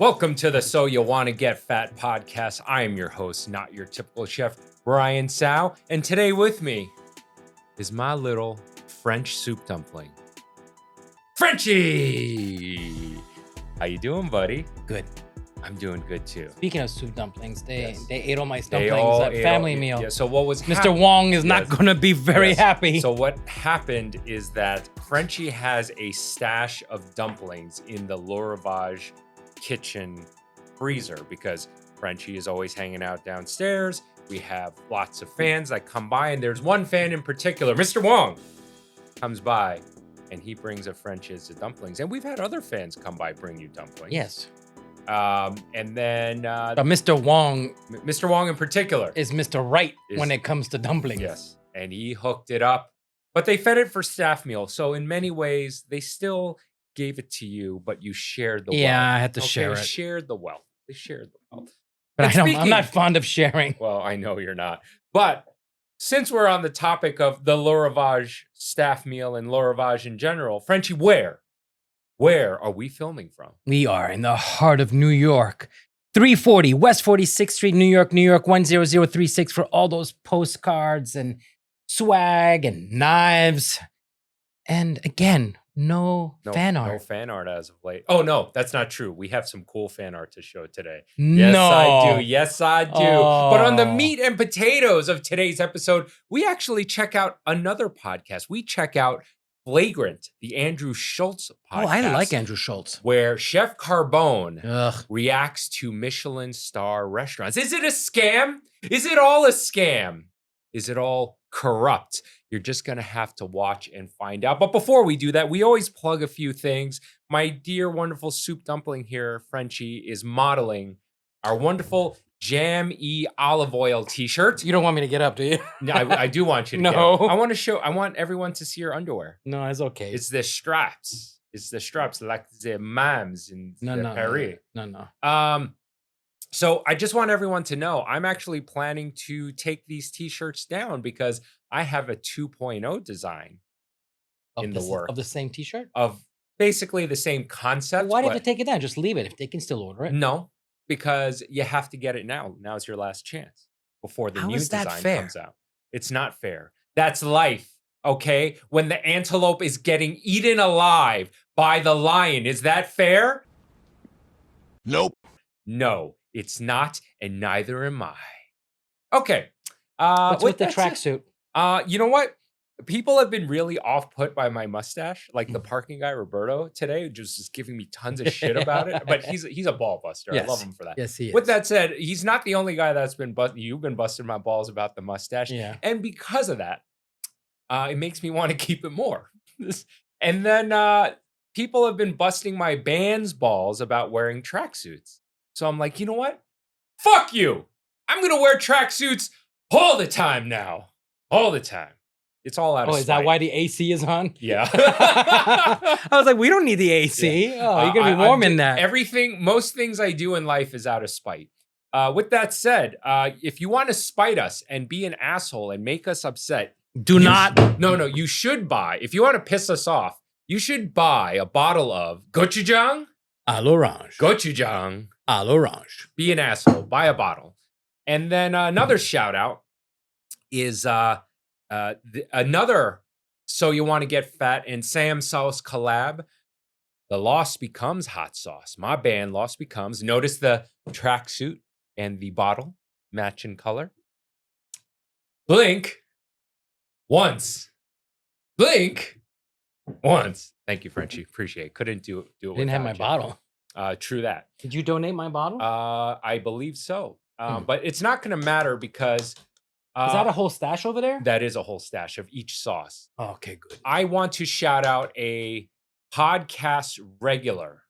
Welcome to the So You Wanna Get Fat podcast. I am your host, not your typical chef, Brian Sow. And today with me is my little French soup dumpling, Frenchy. How you doing, buddy? Good. I'm doing good too. Speaking of soup dumplings, they ate all my They dumplings all at ate family all- meal. Yeah, so what was Mr. Wong is not going to be very happy. So what happened is that Frenchy has a stash of dumplings in the RIVAGE kitchen freezer because Frenchy is always hanging out downstairs. We have lots of fans that come by, and there's one fan in particular, Mr. Wong, comes by and he brings a French's dumplings. And we've had other fans come by bring you dumplings. Yes. And then But Mr. Wong Mr. Wong in particular is Mr. Right when it comes to dumplings. Yes. And he hooked it up. But they fed it for staff meal. So in many ways, they still gave it to you, but you shared the wealth. Yeah, I had to share it. They shared the wealth. They shared the wealth. But I'm not fond of sharing. Well, I know you're not. But since we're on the topic of the RIVAGE staff meal and RIVAGE in general, Frenchy, where are we filming from? We are in the heart of New York. 340 West 46th Street, New York, 10036 for all those postcards and swag and knives. And again, no fan art. No fan art as of late. Oh, no, that's not true. We have some cool fan art to show today. No. Yes, I do. Yes, I do. Oh. But on the meat and potatoes of today's episode, we actually check out another podcast. We check out Flagrant, the Andrew Schulz podcast. Oh, I like Andrew Schulz. Where Chef Carbone Ugh. reacts to Michelin Star restaurants. Is it a scam? Is it all a scam? Is it all corrupt? You're just going to have to watch and find out. But before we do that, we always plug a few things. My dear, wonderful soup dumpling here, Frenchy, is modeling our wonderful Jam-E olive oil t-shirt. You don't want me to get up, do you? No, I do want you to No. get up. I want everyone to see your underwear. No, it's okay. It's the straps. It's the straps like the mams in Paris. No. So I just want everyone to know I'm actually planning to take these t-shirts down because I have a 2.0 design in the work of the same t-shirt? of basically the same concept. Why do you have but to take it down? Just leave it if they can still order it. No, because you have to get it now. Now's your last chance before the How new is that design fair? comes out. It's not fair. That's life. Okay. When the antelope is getting eaten alive by the lion, is that fair? Nope. No, it's not, and neither am I. Okay. What's with the that said- tracksuit? You know what? People have been really off-put by my mustache. Like the parking guy, Roberto, today, just is giving me tons of shit about it. But he's a ball buster. I love him for that. Yes, he is. With that said, he's not the only guy that's been you've been busting my balls about the mustache. Yeah. And because of that, it makes me want to keep it more. And then people have been busting my band's balls about wearing tracksuits. So I'm like, you know what? Fuck you. I'm going to wear tracksuits all the time now. All the time. It's all out of is that spite. why the AC is on? Yeah. I was like, we don't need the AC. Yeah. Oh, you're going to be warm in that. Most things I do in life is out of spite. With that said, if you want to spite us and be an asshole and make us upset, No, you should buy. If you want to piss us off, you should buy a bottle of Gochujang À l'orange. Gochujang. À l'orange. Be an asshole. Buy a bottle. And then another shout out is another So You Want to Get Fat and Sam Sauce collab. The Lost Becomes hot sauce. My band Lost Becomes. Notice the tracksuit and the bottle match in color. Blink once. Blink once. Thank you, Frenchy. Appreciate it. Couldn't do it. Didn't have my bottle. True that. Did you donate my bottle? I believe so. But it's not going to matter because is that a whole stash over there? that is a whole stash of each sauce. Oh, okay, good. I want to shout out a podcast regular,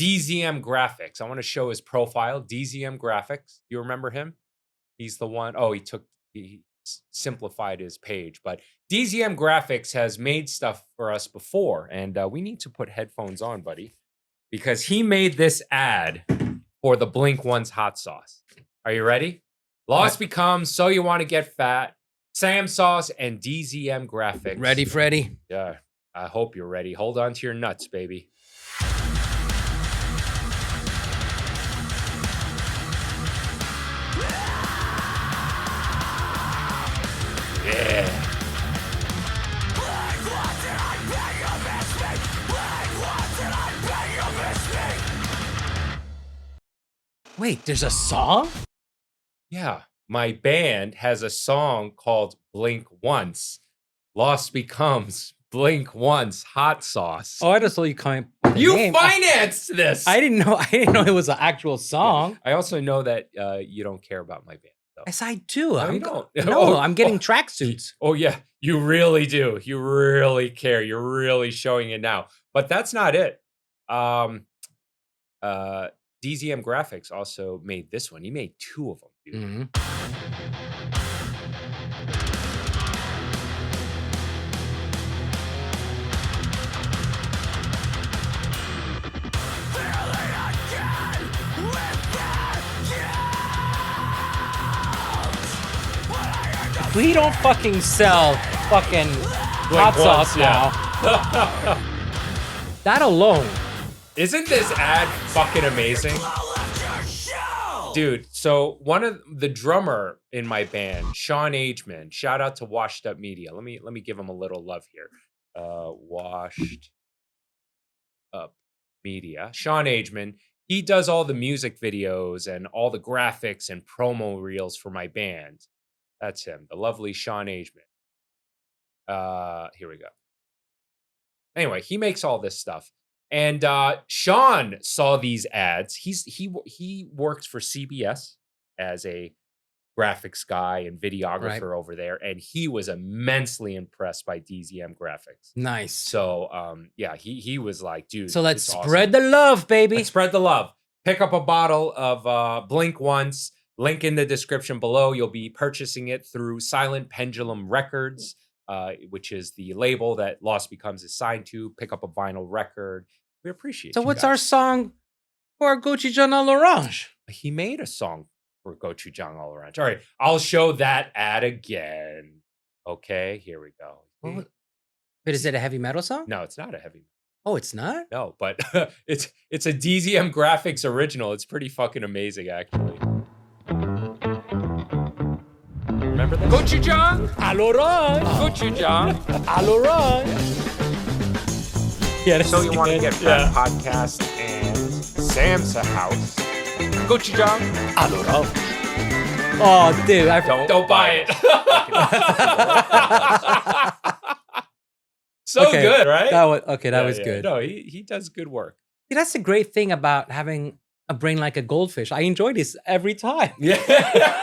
DZM Graphics. I want to show his profile, DZM Graphics. You remember him? He's the one. Oh, he simplified his page, but DZM Graphics has made stuff for us before, and we need to put headphones on, buddy, because he made this ad for the Blink One's hot sauce. Are you ready? Lost Becomes, So You Want to Get Fat, Sam Sauce, and DZM Graphics. Ready, Freddy? Yeah, I hope you're ready. Hold on to your nuts, baby. Wait, there's a song? Yeah, my band has a song called Blink Once. Lost Becomes Blink Once Hot Sauce. Oh, I just saw you comment. The You name. financed this. I didn't know. I didn't know it was an actual song. I also know that you don't care about my band. So. Yes, I do. No, I'm you don't. No, I'm getting tracksuits. Oh yeah, you really do. You really care. You're really showing it now. But that's not it. DZM Graphics also made this one. He made 2 of them, dude. Mhm. We don't fucking sell fucking hot sauce now. That alone. Isn't this ad fucking amazing? Dude, so one of the drummer in my band, Sean Ageman, shout out to Washed Up Media. Let me give him a little love here. Washed Up Media. Sean Ageman, he does all the music videos and all the graphics and promo reels for my band. That's him, the lovely Sean Ageman. Here we go. Anyway, he makes all this stuff. And Sean saw these ads. He works for CBS as a graphics guy and videographer over there, and he was immensely impressed by DZM Graphics. Nice. So yeah, he was like, dude. So let's it's spread awesome. the love, baby. Let's spread the love. Pick up a bottle of Blink Once. Link in the description below. You'll be purchasing it through Silent Pendulum Records, which is the label that Lost Becomes is signed to. Pick up a vinyl record. We appreciate it. So what's our song for Gochujang A L'Orange? He made a song for Gochujang A L'Orange. All right, I'll show that ad again. Okay, here we go. But is it a heavy metal song? No, it's not a heavy metal. Oh, it's not? No, but it's a DZM Graphics original. It's pretty fucking amazing, actually. Remember that? Gochujang A L'Orange. Gochujang A L'Orange. Yeah, So you want to get Fat Podcast and Sam's House. Gochujang A L'Orange. Oh, dude, Don't buy it. So Okay, good, right? That was good. No, he does good work. See, that's the great thing about having a brain like a goldfish. I enjoy this every time. Yeah.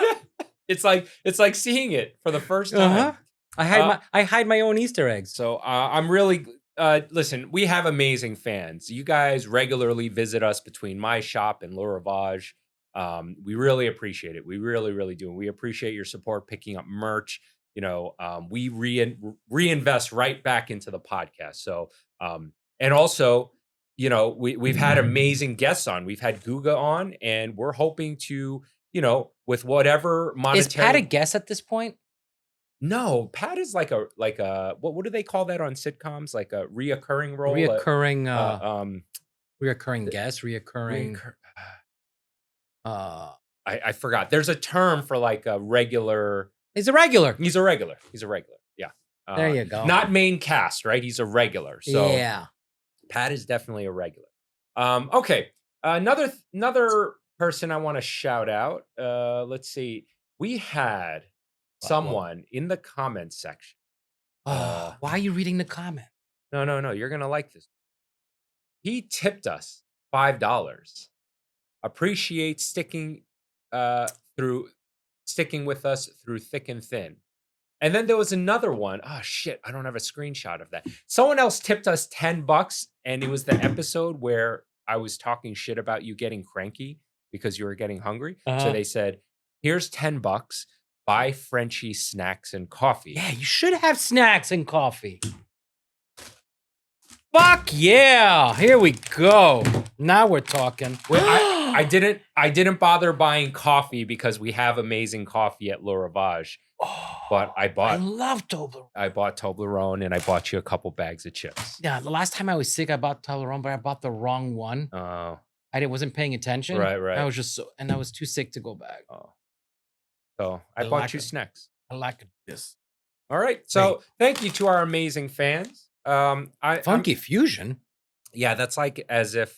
It's like seeing it for the first time. I hide my own Easter eggs. So I'm really listen, we have amazing fans. You guys regularly visit us between my shop and Le Rivage. We really appreciate it. We really, really do. And we appreciate your support picking up merch. You know, we reinvest right back into the podcast. So and also, you know, we've had amazing guests on. We've had Guga on, and we're hoping to, you know, with whatever monetary. Is Pat a guest at this point? No, Pat is like a what do they call that on sitcoms? Like a reoccurring role. Reoccurring guest, I forgot. There's a term for like a regular. He's a regular. He's a regular. Yeah. There you go. Not main cast, right? He's a regular. So yeah. Pat is definitely a regular. Okay. Another person I want to shout out. Let's see. We had someone in the comments section. Why are you reading the comment? No. You're gonna like this. He tipped us $5. Appreciate sticking with us through thick and thin. And then there was another one. Oh shit, I don't have a screenshot of that. Someone else tipped us $10, and it was the episode where I was talking shit about you getting cranky because you were getting hungry. So they said, here's $10. Buy Frenchy snacks and coffee. Yeah, you should have snacks and coffee. Fuck yeah! Here we go. Now we're talking. Wait, I didn't bother buying coffee because we have amazing coffee at Le Rivage. But I love Toblerone. I bought Toblerone, and I bought you a couple bags of chips. Yeah, the last time I was sick, I bought Toblerone, but I bought the wrong one. Oh. I wasn't paying attention. Right. I was just I was too sick to go back. Oh. So I bought you snacks. I like this. All right. So thank you to our amazing fans. Funky Fusion. Yeah, that's as if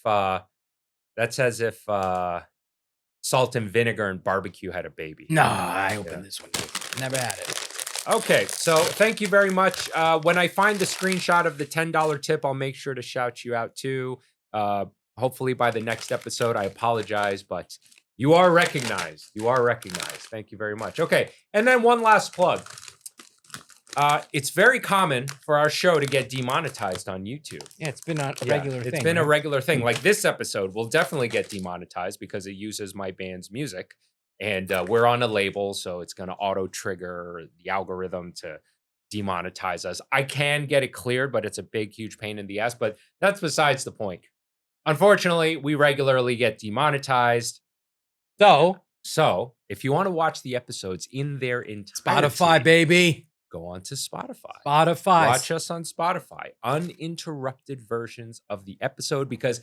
salt and vinegar and barbecue had a baby. No, I opened this one. Never had it. Okay, so thank you very much. When I find the screenshot of the $10 tip, I'll make sure to shout you out too. Hopefully by the next episode. I apologize, but you are recognized. You are recognized. Thank you very much. Okay, and then one last plug. It's very common for our show to get demonetized on YouTube. Yeah, it's been a regular thing. It's been a regular thing. Like this episode will definitely get demonetized because it uses my band's music. And we're on a label, so it's going to auto-trigger the algorithm to demonetize us. I can get it cleared, but it's a big, huge pain in the ass. But that's besides the point. Unfortunately, we regularly get demonetized. So if you want to watch the episodes in their entirety, Spotify, baby. Go on to Spotify. Watch us on Spotify. Uninterrupted versions of the episode, because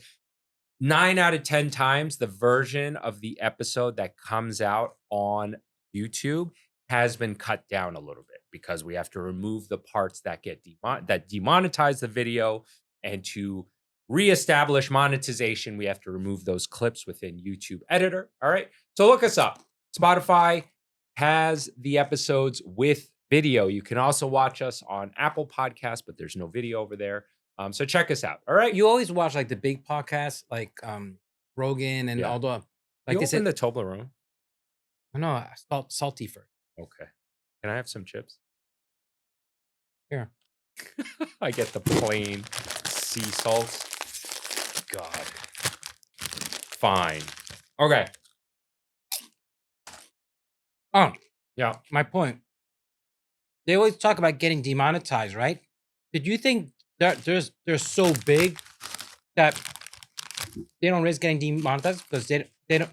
9 out of 10 times the version of the episode that comes out on YouTube has been cut down a little bit because we have to remove the parts that get that demonetize the video, and to reestablish monetization, we have to remove those clips within YouTube Editor. All right. So look us up. Spotify has the episodes with video. You can also watch us on Apple Podcasts, but there's no video over there. So check us out. All right. You always watch like the big podcasts, like Rogan and all the like they said the Toblerone. No, salty first. Okay. Can I have some chips? Here. I get the plain sea salt. God. Fine. Okay. Oh, yeah. My point. They always talk about getting demonetized, right? Did you think that they're so big that they don't risk getting demonetized because they don't,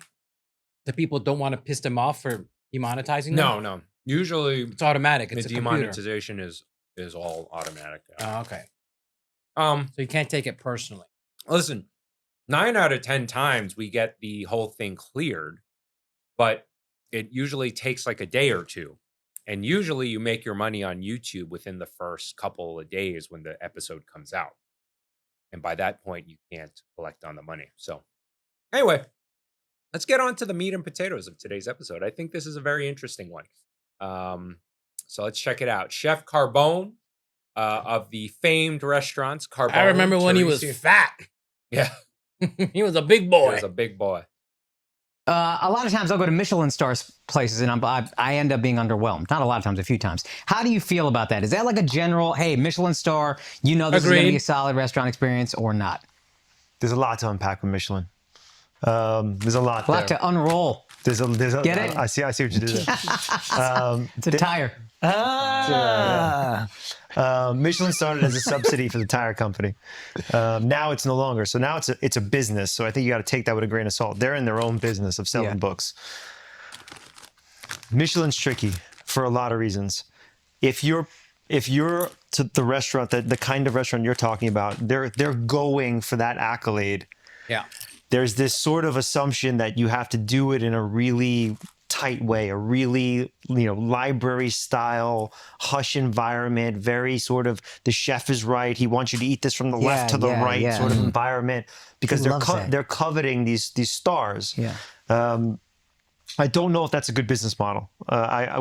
the people don't want to piss them off for demonetizing them? No. Usually it's automatic. It's the demonetization is all automatic. Oh, okay. So you can't take it personally. Listen, 9 out of 10 times we get the whole thing cleared, but it usually takes like a day or two. And usually you make your money on YouTube within the first couple of days when the episode comes out. And by that point, you can't collect on the money. So anyway, let's get on to the meat and potatoes of today's episode. I think this is a very interesting one. So let's check it out. Chef Carbone of the famed restaurants Carbone. I remember when he was fat. Yeah. He was a big boy. He was a big boy. A lot of times I'll go to Michelin Stars places and I end up being underwhelmed. Not a lot of times, a few times. How do you feel about that? Is that like a general, hey, Michelin star, you know this is going to be a solid restaurant experience, or not? There's a lot to unpack with Michelin. There's a lot there. To unroll. There's a Get it? I see what you did there. It's a tire. Michelin started as a subsidy for the tire company. Now it's no longer. So now it's a business. So I think you got to take that with a grain of salt. They're in their own business of selling books. Michelin's tricky for a lot of reasons. If you're to the restaurant, the kind of restaurant you're talking about, they're going for that accolade. Yeah. There's this sort of assumption that you have to do it in a really tight way, a really, library style, hush environment, very sort of the chef is right. He wants you to eat this from the left to the right sort of environment, because they're coveting these stars. Yeah. I don't know if that's a good business model.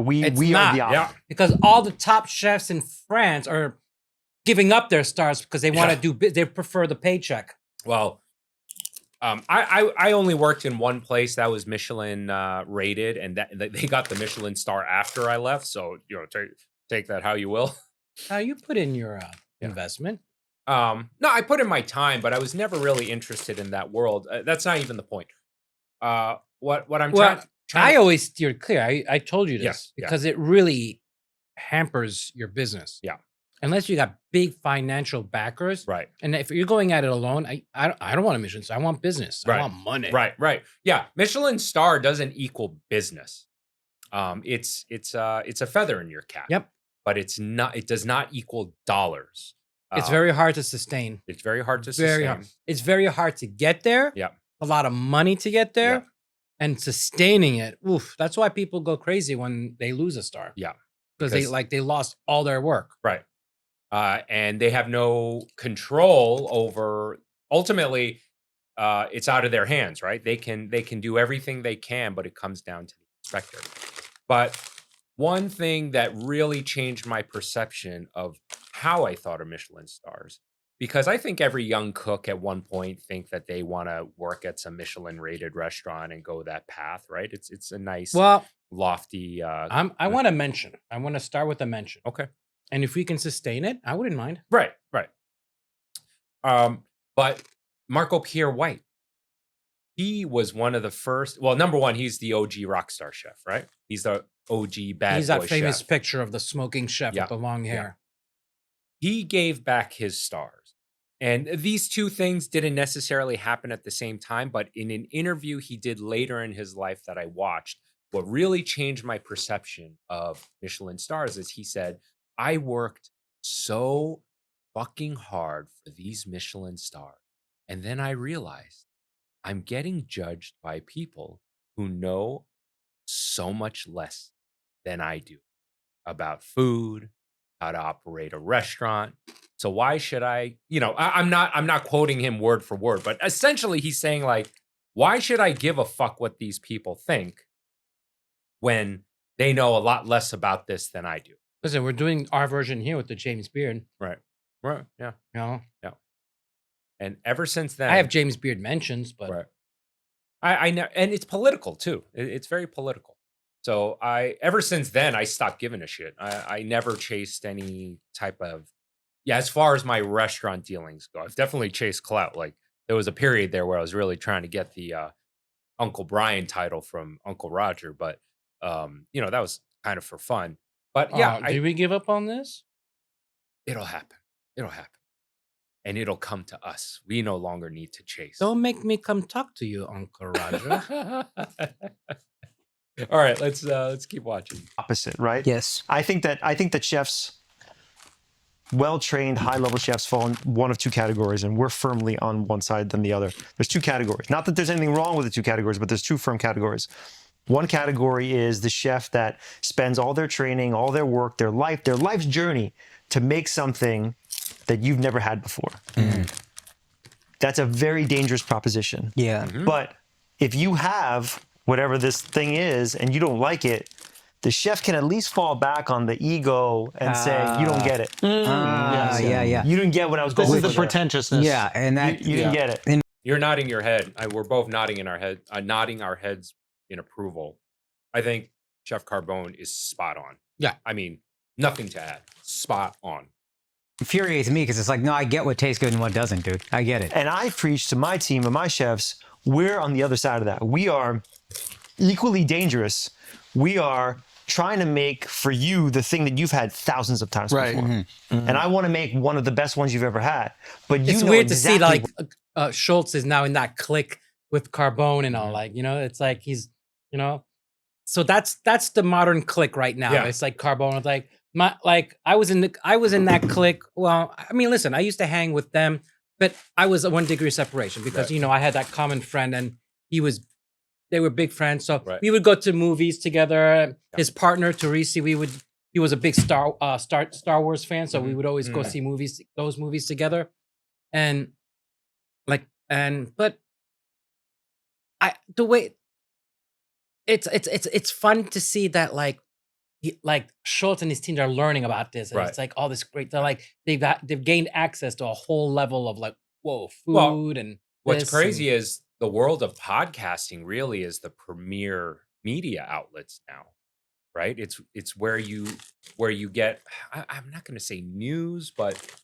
We are the opposite. Because all the top chefs in France are giving up their stars because they want to they prefer the paycheck. Well, I only worked in one place that was Michelin rated, and that they got the Michelin star after I left. So take that how you will. Now you put in your investment. No, I put in my time, but I was never really interested in that world. That's not even the point. What I'm trying. I always steered clear. I told you this Yes, because it really hampers your business. Yeah. Unless you got big financial backers. Right. And if you're going at it alone, I don't want a Michelin star. I want business. Right. I want money. Right. Yeah. Michelin star doesn't equal business. It's a feather in your cap. Yep. But it does not equal dollars. It's very hard to sustain. It's very hard to sustain. It's very hard to get there. Yeah. A lot of money to get there. Yeah. And sustaining it. Oof. That's why people go crazy when they lose a star. Yeah. Because they lost all their work. Right. And they have no control over, ultimately, it's out of their hands, right? They can do everything they can, but it comes down to the inspector. But one thing that really changed my perception of how I thought of Michelin stars, because I think every young cook at one point think that they want to work at some Michelin rated restaurant and go that path, right? It's a nice, lofty. I want to mention. I want to start with a mention. Okay. And if we can sustain it, I wouldn't mind. Right. But Marco Pierre White, he was one of the first. Well, number one, he's the OG rock star chef, right? He's the OG bad He's boy that famous chef. picture of the smoking chef with the long hair. He gave back his stars. And these two things didn't necessarily happen at the same time, but in an interview he did later in his life that I watched, what really changed my perception of Michelin stars is he said, I worked so fucking hard for these Michelin stars. And then I realized I'm getting judged by people who know so much less than I do about food, how to operate a restaurant. So why should I, I'm not quoting him word for word, but essentially he's saying like, why should I give a fuck what these people think when they know a lot less about this than I do? Listen, we're doing our version here with the James Beard. Right. Yeah. Yeah. And ever since then, I have James Beard mentions, but right. I know, and it's political too. It's very political. So ever since then, I stopped giving a shit. I never chased any type of, as far as my restaurant dealings go, I've definitely chased clout. Like there was a period there where I was really trying to get the Uncle Brian title from Uncle Roger, but that was kind of for fun. But did we give up on this? It'll happen. And it'll come to us. We no longer need to chase. Don't make me come talk to you, Uncle Roger. All right, let's keep watching. Opposite, right? Yes. I think that chefs, well-trained, high-level chefs fall in one of two categories, and we're firmly on one side than the other. There's two categories. Not that there's anything wrong with the two categories, but there's two firm categories. One category is the chef that spends all their training, all their work, their life's journey to make something that you've never had before. Mm-hmm. That's a very dangerous proposition. Yeah. Mm-hmm. But if you have whatever this thing is and you don't like it, the chef can at least fall back on the ego and say, you don't get it. Yeah. You didn't get what I was going for. This is the pretentiousness. Yeah, and that you didn't get it. You're nodding your head. We're both nodding nodding our heads in approval. I think Chef Carbone is spot on. Yeah. I mean, nothing to add. Spot on. infuriates me because it's like, no, I get what tastes good and what doesn't, dude. I get it. And I preach to my team and my chefs, we're on the other side of that. We are equally dangerous. We are trying to make for you the thing that you've had thousands of times before. Mm-hmm. Mm-hmm. And I want to make one of the best ones you've ever had. But you it's know weird exactly to see like Schulz is now in that clique with Carbone and all, like, you know, it's like he's, you know, so that's the modern clique right now. Yeah. It's like Carbone with like I was in that clique. Well, I mean, listen, I used to hang with them, but I was a 1 degree separation because, you know, I had that common friend and they were big friends. So we would go to movies together. His partner, Teresi, he was a big Star Wars fan. So we would always go see those movies together. But the way it's fun to see that like Schulz and his team are learning about this. And it's like all this great, they're like, they've gained access to a whole level of like, food and what's crazy is the world of podcasting really is the premier media outlets now, right? It's where you get, I'm not going to say news, but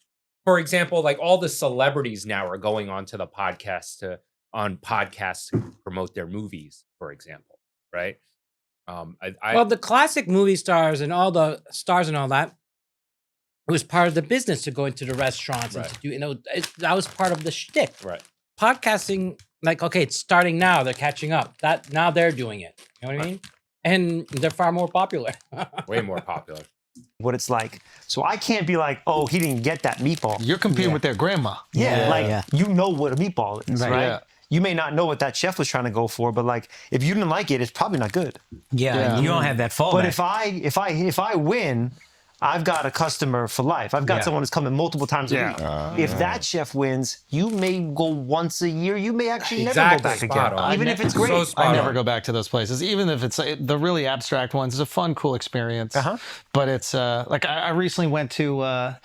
for example, like all the celebrities now are going onto the podcast to promote their movies, for example, right? Well, the classic movie stars and all the stars and all that, it was part of the business to go into the restaurants and to do, you know, that was part of the shtick. Right. Podcasting, like, okay, it's starting now. They're catching up. Now they're doing it. You know what I mean? And they're far more popular. Way more popular. What it's like. So I can't be like, oh, he didn't get that meatball. You're competing with their grandma. You know what a meatball is, right? Yeah. You may not know what that chef was trying to go for, but like if you didn't like it, it's probably not good. Yeah. You don't have that fallback. But if I win, I've got a customer for life. I've got someone who's coming multiple times a week. If that chef wins, you may go once a year. You may actually never go back again, even if it's great. I never go back to those places, even if it's the really abstract ones. It's a fun, cool experience. But it's like I recently went to.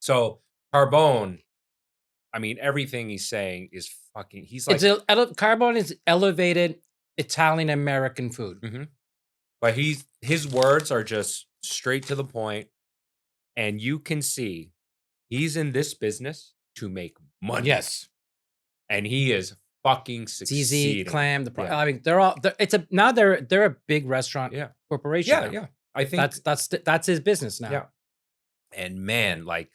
So Carbone, I mean, everything he's saying is fucking. He's like Carbone is elevated Italian American food. But his words are just straight to the point, and you can see he's in this business to make money. Yes, and he is fucking succeeding. ZZ, Clam, I mean, they're a big restaurant corporation. Yeah. I think that's his business now. Yeah, and man, like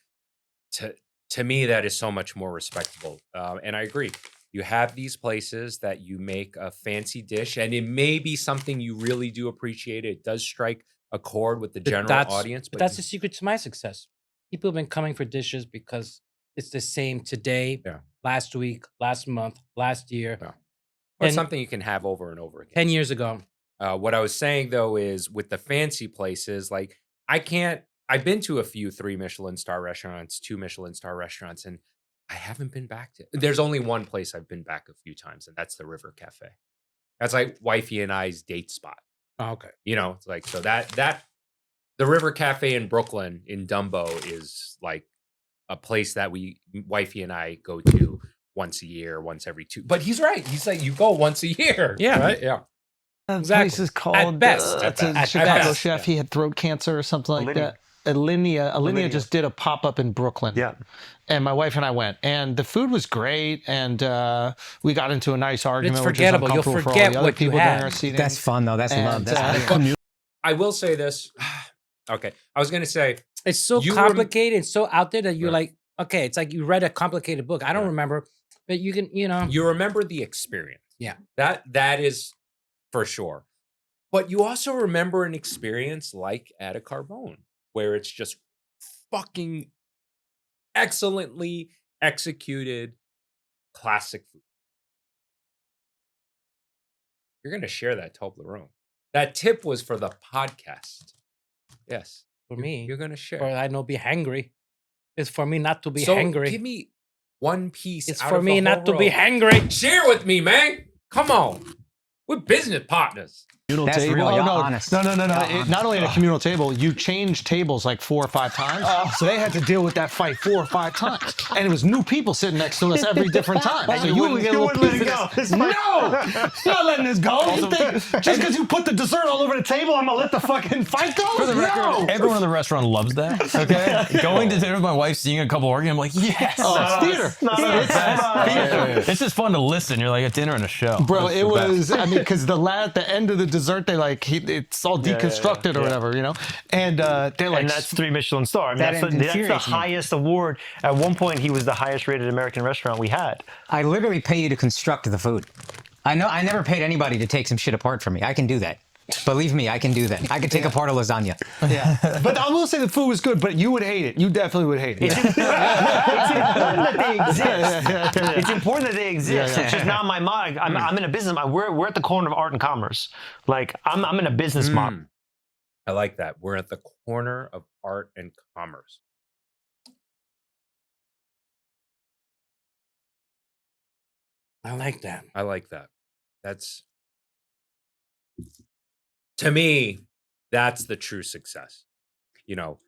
to me, that is so much more respectable. And I agree. You have these places that you make a fancy dish, and it may be something you really do appreciate. It does strike a chord with the general audience. But that's the secret to my success. People have been coming for dishes because it's the same today, last week, last month, last year. Or it's something you can have over and over again. 10 years ago. What I was saying, though, is with the fancy places, like I've been to a few 3 Michelin star restaurants, 2 Michelin star restaurants, and I haven't been back to. There's only one place I've been back a few times, and that's the River Cafe. That's like wifey and I's date spot. Oh, okay. You know, it's like so that the River Cafe in Brooklyn in Dumbo is like a place that wifey and I go to once a year, once every 2. But he's right. He's like, you go once a year. Yeah. Right. Yeah. Exactly. Place is called At best. It's a Chicago chef. He had throat cancer or something like that. Alinea just did a pop-up in Brooklyn. Yeah. And my wife and I went, and the food was great, and we got into a nice argument. It's forgettable. You'll forget what you had. That's fun, though. That's love. That's I will say this. Okay. I was going to say. It's so complicated and so out there that you're like, okay, it's like you read a complicated book. I don't remember, but you can, You remember the experience. Yeah. That is for sure. But you also remember an experience like at a Carbone, where it's just fucking excellently executed classic food. You're going to share that Toblerone. That tip was for the podcast. Yes. For me. You're going to share. For I know be hangry. It's for me not to be so hangry. Give me one piece. It's for me not to be hangry. Share with me, man. Come on. We're business partners. Communal That's table. real. Oh, Y'all no. honest. No. Not only at a communal table, you change tables like 4 or 5 times. So they had to deal with that fight 4 or 5 times. And it was new people sitting next to us every different time. So you would get a little piece of this. No! You're not letting this go. You think just because you put the dessert all over the table, I'm going to let the fucking fight go? For the record, everyone in the restaurant loves that. Okay? Going to dinner with my wife, seeing a couple arguing, I'm like, yes! Oh, it's theater. It's It's just fun to listen. You're like at dinner and a show. Bro, That's it the was, best. I mean, because at the end of the dessert, they like, it's all deconstructed or whatever, you know? And they're like, and that's 3 Michelin star. I mean, That that's the infuriates me. highest award. At one point, he was the highest rated American restaurant we had. I literally pay you to construct the food. I know I never paid anybody to take some shit apart from me. I can do that. Believe me, I can do that. I can take apart a lasagna. yeah. But I will say the food was good, but you would hate it. You definitely would hate it. It's important that they exist. It's important that they exist. It's just not my mind. I'm in a business. We're at the corner of art and commerce. Like I'm in a business model. I like that. We're at the corner of art and commerce. I like that. I like that. That's, to me, that's the true success. You know,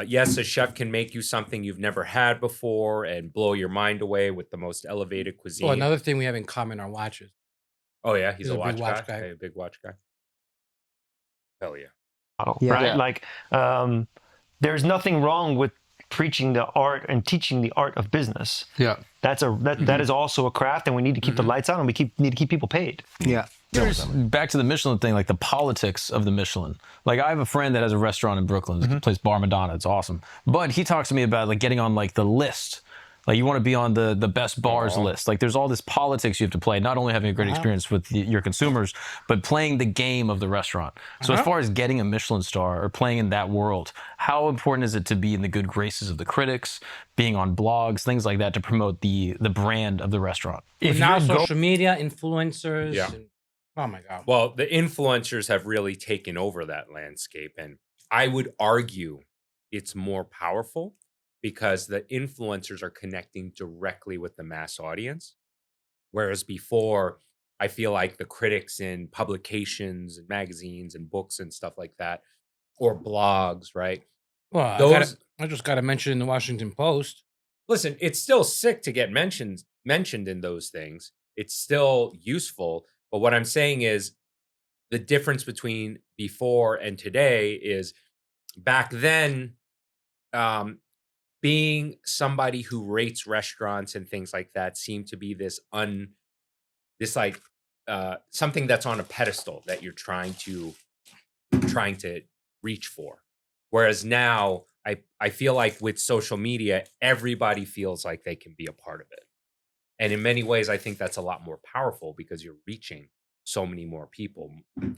yes, a chef can make you something you've never had before and blow your mind away with the most elevated cuisine. Oh, another thing we have in common are watches. Oh, yeah, he's a big watch watch guy. guy. Hey, a big watch guy. Hell yeah. Yeah. Right? Yeah. Like, there's nothing wrong with preaching the art and teaching the art of business. Yeah. That is also a craft, and we need to keep the lights on, and we need to keep people paid. Yeah. Back to the Michelin thing, like the politics of the Michelin. Like I have a friend that has a restaurant in Brooklyn, this place Bar Madonna. It's awesome. But he talks to me about like getting on like the list. Like you want to be on the best bars list. Like there's all this politics you have to play, not only having a great experience with your consumers, but playing the game of the restaurant. So as far as getting a Michelin star or playing in that world, how important is it to be in the good graces of the critics, being on blogs, things like that to promote the brand of the restaurant? If now social media, influencers. Yeah. Oh my God. Well, the influencers have really taken over that landscape. And I would argue it's more powerful because the influencers are connecting directly with the mass audience. Whereas before, I feel like the critics in publications and magazines and books and stuff like that, or blogs, right? Well, I just got to mention in the Washington Post. Listen, it's still sick to get mentioned in those things. It's still useful. But what I'm saying is the difference between before and today is back then, being somebody who rates restaurants and things like that seemed to be this something that's on a pedestal that you're trying to reach for. Whereas now I feel like with social media, everybody feels like they can be a part of it. And in many ways, I think that's a lot more powerful because you're reaching so many more people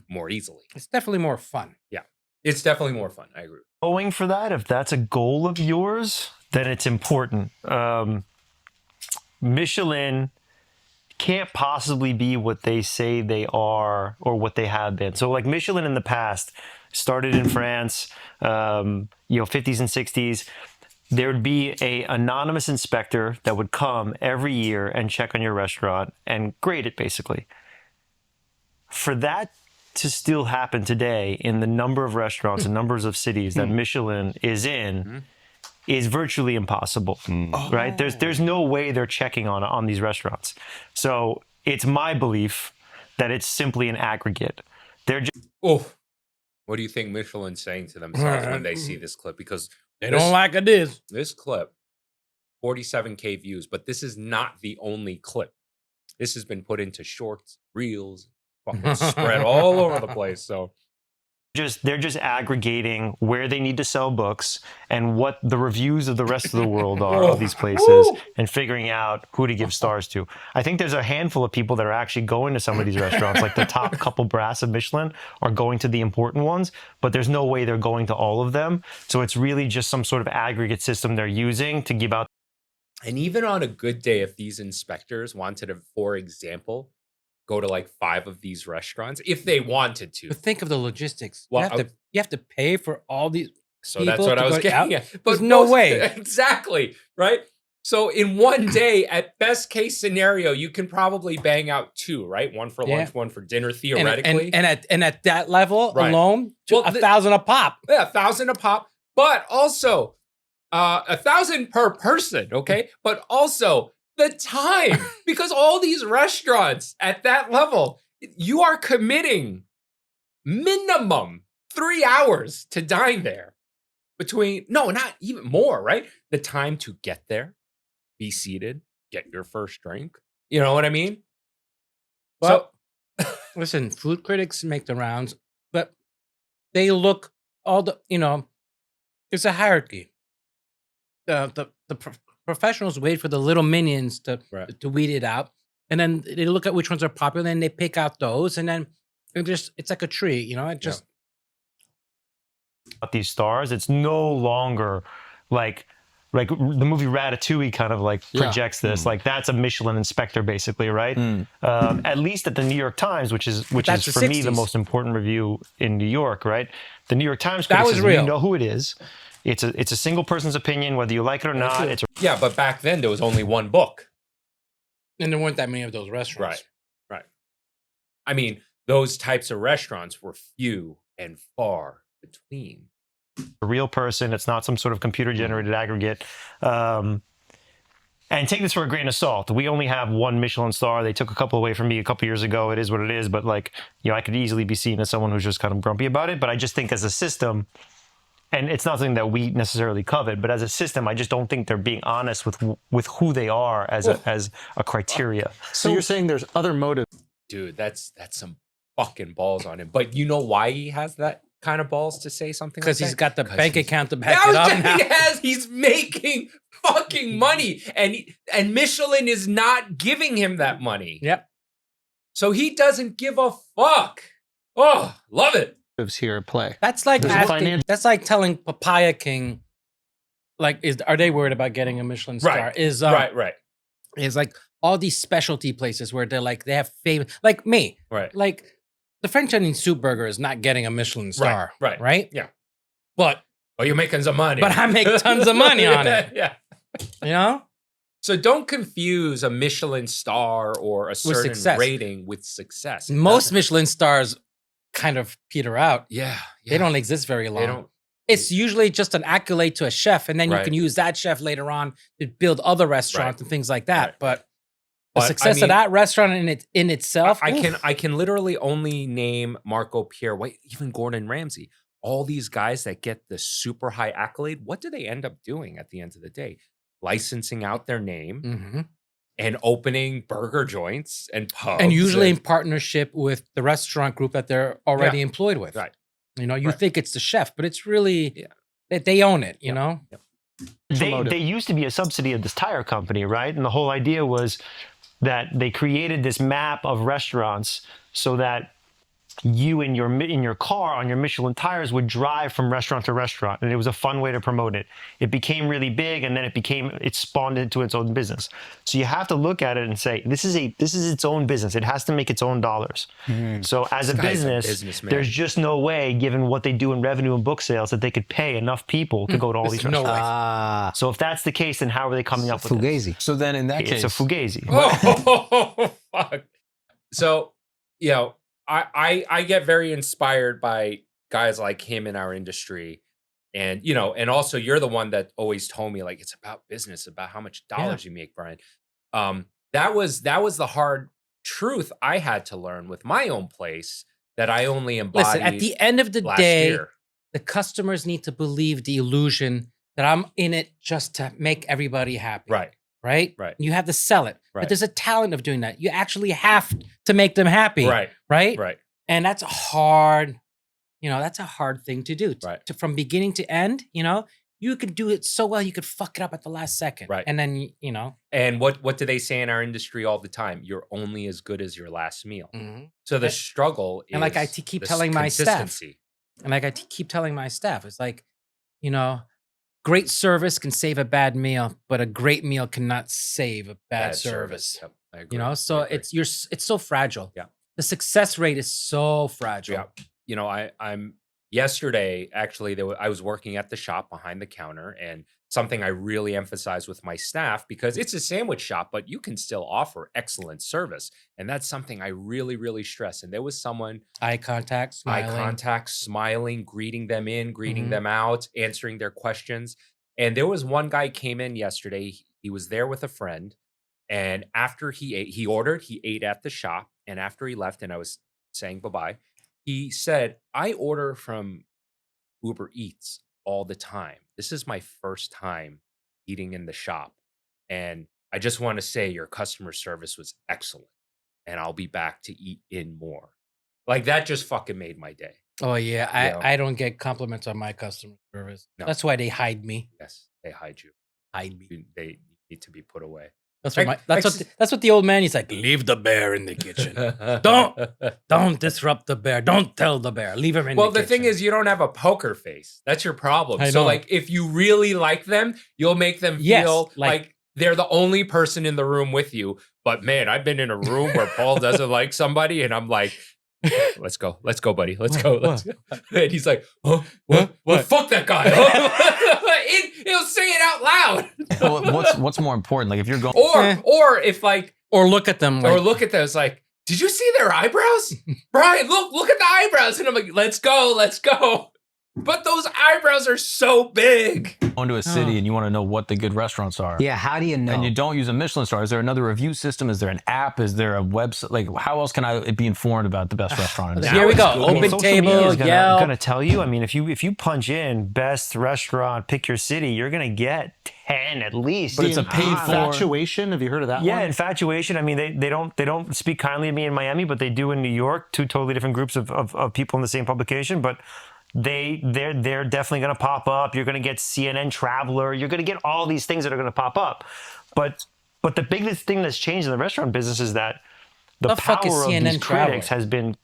more easily. It's definitely more fun. Yeah, it's definitely more fun. I agree. Going for that, if that's a goal of yours, then it's important. Michelin can't possibly be what they say they are or what they have been. So like Michelin in the past started in France, 50s and 60s. There'd be a anonymous inspector that would come every year and check on your restaurant and grade it basically. For that to still happen today in the number of restaurants and numbers of cities that Michelin is in is virtually impossible, right? There's no way they're checking on these restaurants. So it's my belief that it's simply an aggregate. They're just what do you think Michelin's saying to themselves when they see this clip? Because they don't like it. This clip, 47K views, but this is not the only clip. This has been put into shorts, reels, fucking spread all over the place. So they're just aggregating where they need to sell books and what the reviews of the rest of the world are of these places and figuring out who to give stars to. I think there's a handful of people that are actually going to some of these restaurants, like the top couple brass of Michelin are going to the important ones, but there's no way they're going to all of them. So it's really just some sort of aggregate system they're using to give out. And even on a good day, if these inspectors wanted to, for example, go to like 5 of these restaurants if they wanted to. But think of the logistics. Well, you have to pay for all these. So that's what I was getting at. But there's no way. Exactly. Right. So in one day, at best case scenario, you can probably bang out 2, right? One for lunch, one for dinner, theoretically. And at that level alone, well, 1,000 a pop. Yeah, 1,000 a pop. But also 1,000 per person. Okay. But also the time, because all these restaurants at that level, you are committing minimum 3 hours to dine there. Not even more, right? The time to get there, be seated, get your first drink. You know what I mean? But listen, food critics make the rounds, but they look there's a hierarchy. The professionals wait for the little minions to weed it out, and then they look at which ones are popular, and they pick out those, and then it's like a tree, These stars, it's no longer like the movie Ratatouille kind of like projects this. Like that's a Michelin inspector basically, right? At least at the New York Times, which is for me the most important review in New York, right? The New York Times critic says, you know who it is. It's a single person's opinion, whether you like it or not. Yeah, but back then there was only one book. And there weren't that many of those restaurants. Right. I mean, those types of restaurants were few and far between. A real person. It's not some sort of computer-generated aggregate. And take this for a grain of salt. We only have 1 Michelin star. They took a couple away from me a couple years ago. It is what it is. But I could easily be seen as someone who's just kind of grumpy about it. But I just think as a system, and it's not something that we necessarily covet, but as a system, I just don't think they're being honest with who they are as a criteria. So you're saying there's other motives? Dude, that's some fucking balls on him. But you know why he has that kind of balls to say something like that? Because he's got the bank account to back it up. He's making fucking money, and Michelin is not giving him that money. Yep. So he doesn't give a fuck. Oh, love it. Here at play. That's like that's like telling Papaya King, are they worried about getting a Michelin star? Right. Is like all these specialty places where they're like they have favorite, like me, right? Like the French onion soup burger is not getting a Michelin star, right? Yeah. but you're making some money. but I make tons of money on it. Yeah. You know? So don't confuse a Michelin star or a certain success. rating with success. It Most doesn't. Michelin stars kind of peter out. Yeah. They don't exist very long. They don't. It's usually just an accolade to a chef, and then you Right. can use that chef later on to build other restaurants and things like that. Right. But the But, I success mean, of that restaurant in itself, I can literally only name Marco Pierre, even Gordon Ramsay. All these guys that get the super high accolade, what do they end up doing at the end of the day? Licensing out their name Mhm. and opening burger joints and pubs. and usually in partnership with the restaurant group that they're already employed with. Right. You know, you Right. think it's the chef, but it's really Yeah. that they own it. You know. They used to be a subsidy of this tire company, right? And the whole idea was that they created this map of restaurants so that you in your car on your Michelin tires would drive from restaurant to restaurant, and it was a fun way to promote it. It became really big, and then it spawned into its own business. So you have to look at it and say, this is its own business. It has to make its own dollars. So as a This guy's a business, businessman. there's just no way, given what they do in revenue and book sales, that they could pay enough people to go to all these no restaurants. way. So if that's the case, then how are they coming up with this? Fugazi. So then in that It's case, a fugazi. Oh, fuck. So, you know, I get very inspired by guys like him in our industry. And, you know, and also you're the one that always told me, like, it's about business, about how much dollars you make, Brian. That was the hard truth I had to learn with my own place that I only embodied. Listen, at the end of the last day, year. the customers need to believe the illusion that I'm in it just to make everybody happy. Right. Right? Right. You have to sell it. Right. But there's a talent of doing that. You actually have to make them happy. Right. Right? Right. And that's a hard, that's a hard thing to do. Right. From beginning to end, you could do it so well, you could fuck it up at the last second. Right. And then, And what do they say in our industry all the time? You're only as good as your last meal. So the struggle is And like I keep this telling my staff, consistency. and like I keep telling my staff, it's like, great service can save a bad meal, but a great meal cannot save a bad service. Yep, I agree. So I agree. it's so fragile. Yeah. The success rate is so fragile. Yeah. I'm yesterday actually I was working at the shop behind the counter, and something I really emphasize with my staff, because it's a sandwich shop, but you can still offer excellent service. And that's something I really, really stress. And there was someone Eye contact, smiling, greeting them in, greeting Mhm. them out, answering their questions. And there was one guy came in yesterday. He was there with a friend. And after he ate at the shop. And after he left and I was saying bye-bye, he said, I order from Uber Eats all the time. This is my first time eating in the shop. And I just want to say your customer service was excellent. And I'll be back to eat in more. Like, that just fucking made my day. Oh yeah, Yeah. I don't get compliments on my customer service. No. That's why they hide me. Yes, they hide you. Hide me. They need to be put away. That's Like- what that's what the old man. He's like, leave the bear in the kitchen. Don't disrupt the bear. Don't tell the bear. Leave him in. Well, the the thing kitchen. is, you don't have a poker face. That's your problem. I So, know. like, if you really like them, you'll make them Yes, feel like- like they're the only person in the room with you. But man, I've been in a room where Paul doesn't like somebody, and I'm like, let's go, buddy, let's go. And he's like, oh, what? Well, fuck that guy. He'll say it out loud. well, what's more important? Like if you're going, Or if like, or look at them. or Like, look at those like, did you see their eyebrows? Brian, look at the eyebrows. And I'm like, let's go. But those eyebrows are so big. to a city and you want to know what the good restaurants are. Yeah, how do you know? And you don't use a Michelin star. Is there another review system? Is there an app? Is there a website? Like, how else can I be informed about the best restaurant? in the Here we city? go. Open social media table, is Yelp. gonna tell you. I mean, if you punch in best restaurant, pick your city, you're gonna get 10 at least. But it's a paid for. Infatuation. Have you heard of that Yeah, one? infatuation. I mean, they don't speak kindly of me in Miami, but they do in New York. Two totally different groups of people in the same publication, but they're definitely going to pop up. You're going to get CNN Traveler. You're going to get all these things that are going to pop up. But the biggest thing that's changed in the restaurant business is that the fuck is power of CNN these Traveler? critics has been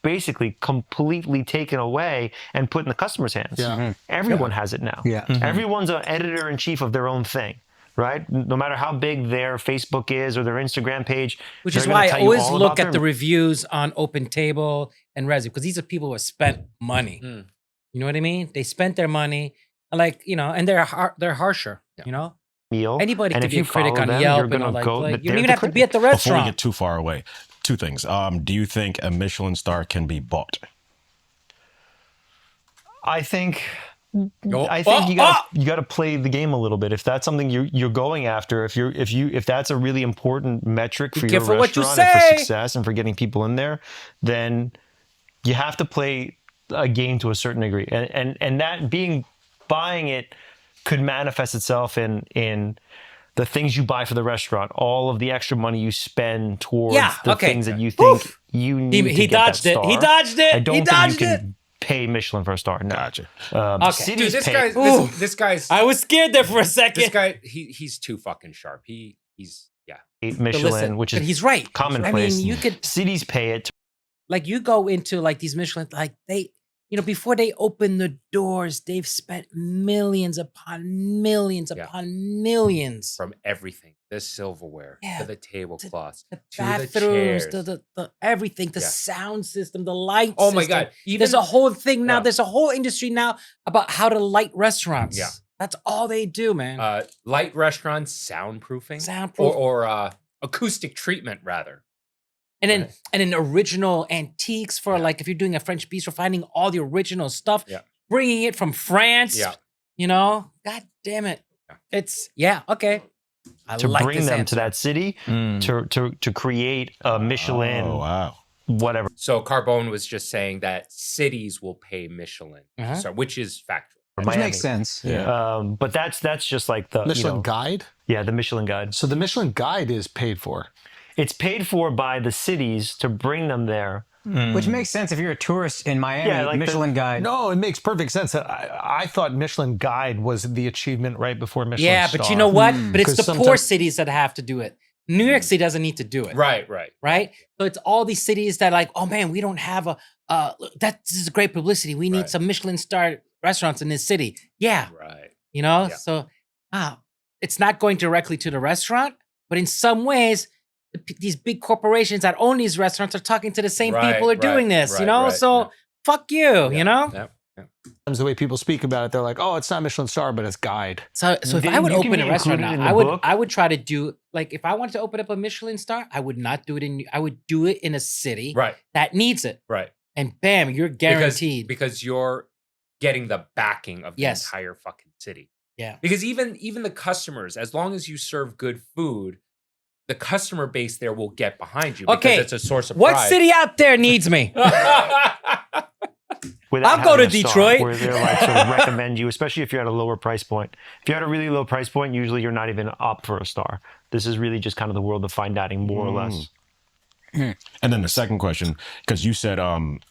basically completely taken away and put in the customer's hands. Yeah. Everyone has it now. Yeah. Everyone's an editor-in-chief of their own thing. Right? No matter how big their Facebook is or their Instagram page. Which they're is gonna why I tell you always all look about at their- the reviews on Open Table and Resi, because these are people who have spent money. You know what I mean? They spent their money, like, and they're harsher. You know, meal. anybody And could if be a you critic follow on them, Yelp you're and gonna all, like, go. you They're don't even the have to be at the critic. Before we restaurant. get too far away, two things. Do you think a Michelin star can be bought? I think Oh, you gotta play the game a little bit. If that's something you're going after, if that's a really important metric for your careful what you restaurant and for say. success and for getting people in there, then you have to play a game to a certain degree. And that buying it could manifest itself in the things you buy for the restaurant, all of the extra money you spend towards the things that you think you need to He get dodged that it. star. He dodged it. I don't He think dodged you can pay Michelin for a star. No. Gotcha. Okay. Cities Dude, pay. this guy's I was scared there for a second. this guy. He's too fucking sharp. He's Michelin, Listen, which but is he's right. commonplace. I mean, you could cities pay it. like you go into like these Michelin, like they, before they open the doors, they've spent millions upon millions upon millions. from everything. The silverware to the tablecloths The to bathrooms, the chairs. the everything, the sound system, the light Oh my system. God. Even There's a whole thing now. Yeah. There's a whole industry now about how to light restaurants. Yeah. That's all they do, man. light restaurants, soundproofing, Soundproof. or acoustic treatment rather. And then original antiques for like if you're doing a French bistro, finding all the original stuff, bringing it from France. Yeah. God damn it. It's okay. I to like bring this them answer. to that city to create a Michelin, Oh, wow. whatever. So Carbone was just saying that cities will pay Michelin, so which is factual. or Which Miami. makes sense. But that's just like the Michelin Guide. Yeah, the Michelin Guide. So the Michelin Guide is paid for. It's paid for by the cities to bring them there. Which makes sense if you're a tourist in Miami. Yeah, like Michelin Guide. No, it makes perfect sense. I thought Michelin Guide was the achievement right before Michelin Yeah, Star. but you know what? But it's 'Cause the poor sometimes- cities that have to do it. New York City doesn't need to do it. Right. Right? So it's all these cities that are like, oh man, we don't have this is great publicity. We need some Michelin star restaurants in this city. Yeah. Right. So it's not going directly to the restaurant, but in some ways, these big corporations that own these restaurants are talking to the same people who are doing this, So fuck you, Yeah. Sometimes the way people speak about it, they're like, "Oh, it's not Michelin Star, but it's Guide." So if Then I would you can open a be restaurant included now, in the book. I would try to do like if I wanted to open up a Michelin star, I would not do it I would do it in a city Right. that needs it. Right. And bam, you're guaranteed. because you're getting the backing of the Yes. entire fucking city. Yeah. Because even the customers, as long as you serve good food, the customer base there will get behind you because it's a source of what pride. city out there needs me? Without I'll go to having a star, Detroit. where they're like sort of recommend you, especially if you're at a lower price point. If you're at a really low price point, usually you're not even up for a star. This is really just kind of the world of fine dining, more or less. And then the second question, because you said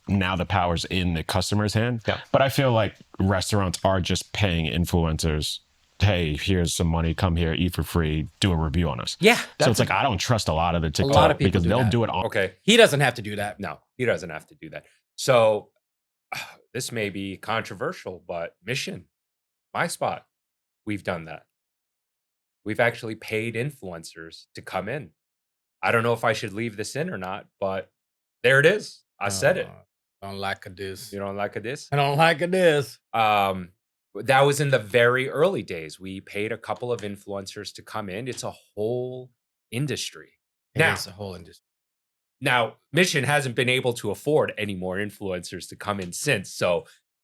now the power's in the customer's hand. Yeah. But I feel like restaurants are just paying influencers, hey, here's some money, come here, eat for free, do a review on us. Yeah. So it's like I don't trust a lot of the TikTok lot of people because do they'll that. do it on. Okay. He doesn't have to do that. No, he doesn't have to do that. So this may be controversial, but Mission, my spot, we've done that. We've actually paid influencers to come in. I don't know if I should leave this in or not, but there it is. I said it. Don't like this. You don't like this? I don't like this. That was in the very early days. We paid a couple of influencers to come in. It's a whole industry. Now, It's a whole industry. Now, Mission hasn't been able to afford any more influencers to come in since.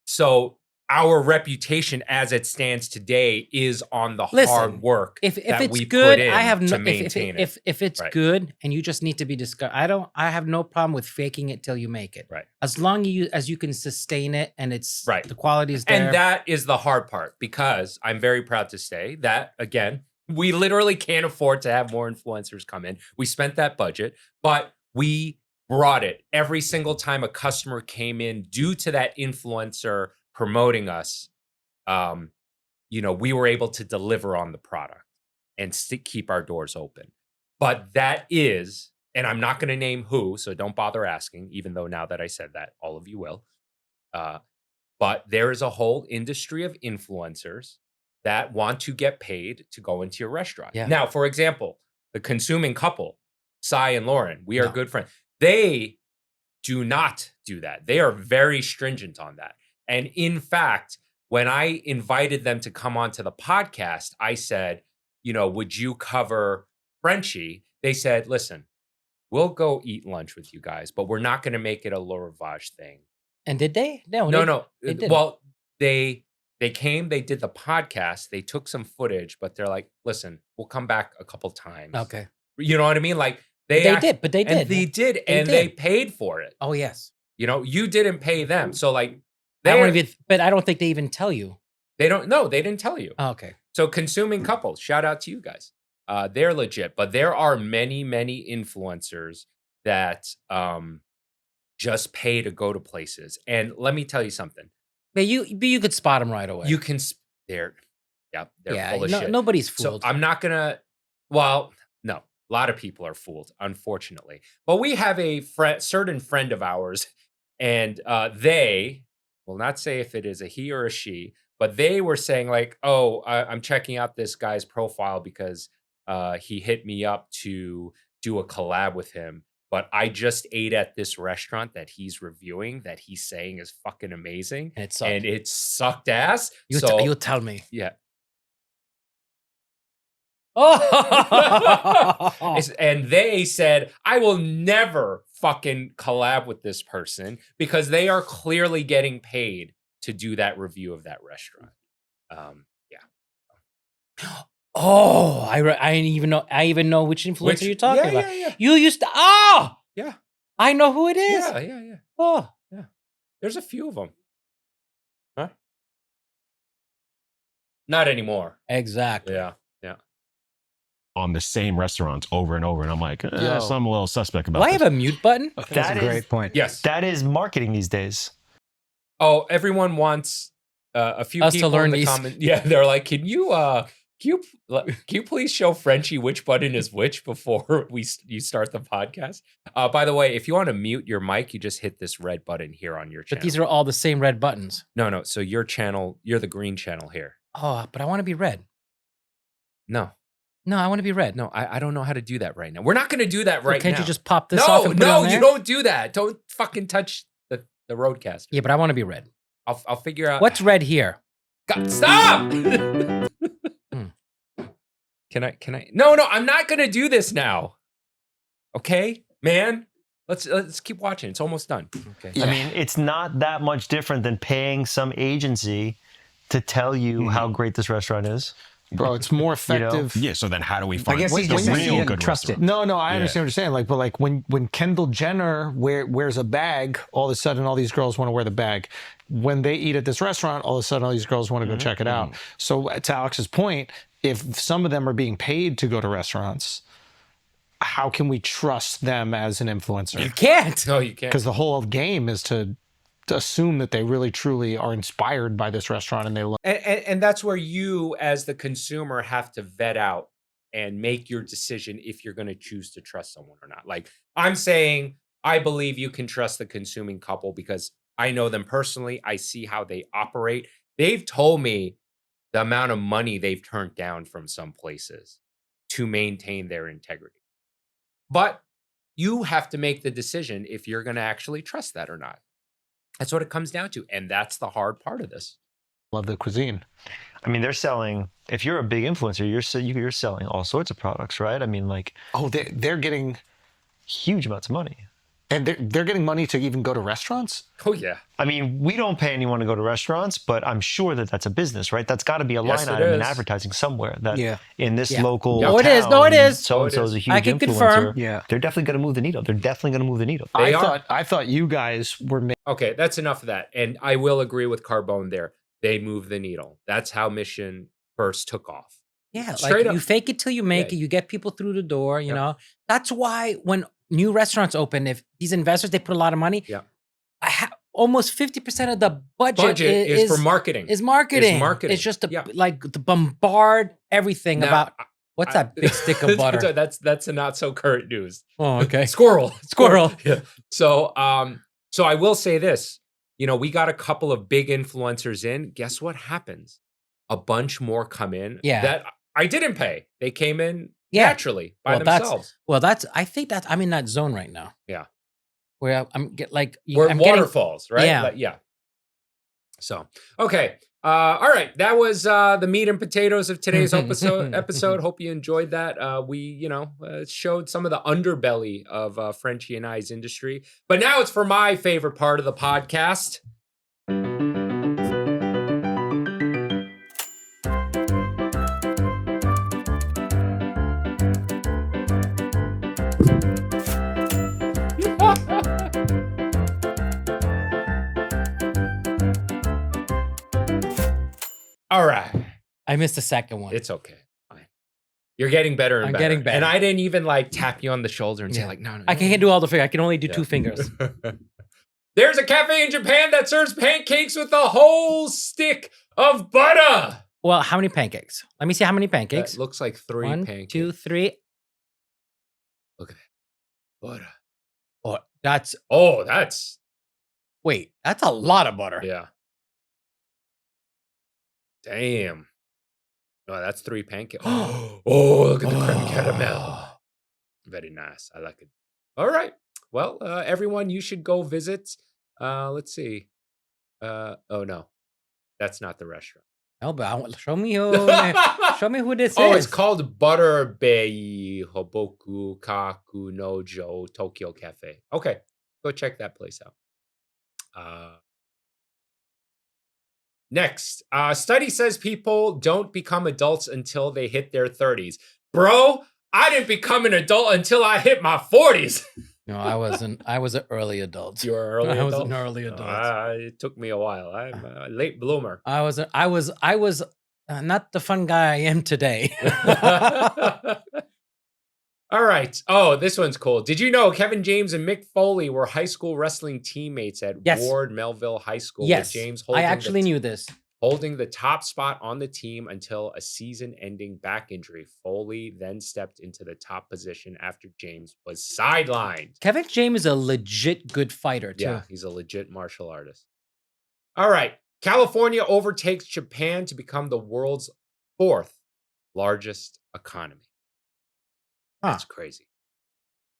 So our reputation as it stands today is on the hard work. If that it's we good, put in I have no to maintain it. if it's Right. good and you just need to be discussed. I have no problem with faking it till you make it. Right. As long as you can sustain it and it's Right. the quality is there. And that is the hard part because I'm very proud to say that, again, we literally can't afford to have more influencers come in. We spent that budget, but we brought it every single time a customer came in due to that influencer promoting us. We were able to deliver on the product and keep our doors open. But that is, and I'm not going to name who, so don't bother asking, even though now that I said that, all of you will. But there is a whole industry of influencers that want to get paid to go into your restaurant. Yeah. Now, for example, the consuming couple, Cy and Lauren, we are No. good friends. They do not do that. They are very stringent on that. And in fact, when I invited them to come onto the podcast, I said, would you cover Frenchy? They said, listen, we'll go eat lunch with you guys, but we're not going to make it a Le Rivage thing. And did they? No. They didn't. Well, they came, they did the podcast, they took some footage, but they're like, listen, we'll come back a couple times. Okay. You know what I mean? Like They did. And they paid for it. Oh, yes. You didn't pay them. So like, but I don't think they even tell you. They don't know. They didn't tell you. Oh, okay. So consuming couples, shout out to you guys. They're legit, but there are many, many influencers that just pay to go to places. And let me tell you something. But you could spot them right away. You can. They're full of shit. Nobody's fooled. So I'm not gonna. Well, no, a lot of people are fooled, unfortunately. But we have a certain friend of ours, and they will not say if it is a he or a she, but they were saying like, "Oh, I'm checking out this guy's profile because he hit me up to do a collab with him." But I just ate at this restaurant that he's reviewing that he's saying is fucking amazing. And it sucked ass. You'll tell me. Yeah. Oh! And they said, I will never fucking collab with this person because they are clearly getting paid to do that review of that restaurant. Yeah. Oh, I even know which influencer you're talking about. Yeah. You used to. Yeah. I know who it is. Yeah. Oh, yeah. There's a few of them. Huh? Not anymore. Exactly. Yeah. On the same restaurants over and over, and I'm like, so I'm a little suspect about. Do I have a mute button? That's a great point. Yes. That is marketing these days. Oh, everyone wants a few Us people to learn in the these. comment. Yeah, they're like, can you please show Frenchy which button is which before you start the podcast? By the way, if you want to mute your mic, you just hit this red button here on your channel. But these are all the same red buttons. No. So your channel, you're the green channel here. Oh, but I want to be red. No, I want to be red. No, I don't know how to do that right now. We're not going to do that right now. Can't you just pop this off and put it on there? You don't do that. Don't fucking touch the roadcaster. Yeah, but I want to be red. I'll figure out. What's red here? God, stop! Can I? No, I'm not going to do this now. Okay, man? Let's keep watching. It's almost done. Okay. Yeah. I mean, it's not that much different than paying some agency to tell you how great this restaurant is. Bro, it's more effective. Yeah, so then how do we find I guess he's just saying he didn't trust it. No, I understand what you're saying. Like, but like when Kendall Jenner wears a bag, all of a sudden all these girls want to wear the bag. When they eat at this restaurant, all of a sudden all these girls want to go check it out. So to Alex's point, if some of them are being paid to go to restaurants, how can we trust them as an influencer? You can't. No, you can't. Because the whole game is to assume that they really truly are inspired by this restaurant and they love. And that's where you as the consumer have to vet out and make your decision if you're going to choose to trust someone or not. Like I'm saying, I believe you can trust the consuming couple because I know them personally. I see how they operate. They've told me the amount of money they've turned down from some places to maintain their integrity. But you have to make the decision if you're going to actually trust that or not. That's what it comes down to. And that's the hard part of this. Love the cuisine. I mean, they're selling, if you're a big influencer, you're selling all sorts of products, right? I mean, like, they're getting huge amounts of money. And they're getting money to even go to restaurants? Oh, yeah. I mean, we don't pay anyone to go to restaurants, but I'm sure that that's a business, right? That's got to be a line item in advertising somewhere. That in this local town, No, it is. So-and-so is a huge I can influencer. confirm. Yeah. They're definitely going to move the needle. I thought you guys were Okay, that's enough of that. And I will agree with Carbone there. They move the needle. That's how Mission first took off. Yeah, Straight like up. you fake it till you make it. You get people through the door, you know. That's why when new restaurants open, if these investors, they put a lot of money. Yeah. Almost 50% of the budget is for marketing. Is marketing. It's just to bombard everything about what's that big stick of butter? That's a not so current news. Oh, okay. Squirrel. Yeah. So I will say this. You know, we got a couple of big influencers in. Guess what happens? A bunch more come in that I didn't pay. They came in naturally by themselves. I think I'm in that zone right now. Yeah. Where I'm waterfalls, right? Yeah. Yeah. So, okay. All right. That was the meat and potatoes of today's episode. Hope you enjoyed that. We, showed some of the underbelly of Frenchy and I's industry. But now it's for my favorite part of the podcast. All right. I missed the second one. It's okay. Fine. You're getting better and I'm better. getting better. And I didn't even tap you on the shoulder and say no. I can't do all the fingers. I can only do 2 fingers. There's a cafe in Japan that serves pancakes with a whole stick of butter. Well, how many pancakes? Let me see how many pancakes. That looks like 3 1, pancakes. 2, 3. Look at that. Butter. Oh, that's Wait, that's a lot of butter. yeah. Damn. Oh, that's 3 pancakes. Oh, look at the creme caramel. Very nice. I like it. All right. Well, everyone, you should go visit. Let's see. Oh no, that's not the restaurant. No, but show me who this is. Oh, it's called Butterbei Hoboku Kaku Nojo Tokyo Cafe. Okay, go check that place out. Next, study says people don't become adults until they hit their 30s. Bro, I didn't become an adult until I hit my 40s. No, I wasn't. I was an early adult. You were an early adult? I was an early adult. It took me a while. I'm a late bloomer. I was not the fun guy I am today. All right. Oh, this one's cool. Did you know Kevin James and Mick Foley were high school wrestling teammates at Ward Melville High School? Yes, with James I actually knew this. Holding the top spot on the team until a season-ending back injury. Foley then stepped into the top position after James was sidelined. Kevin James is a legit good fighter, too. Yeah, he's a legit martial artist. All right. California overtakes Japan to become the world's 4th largest economy. That's crazy.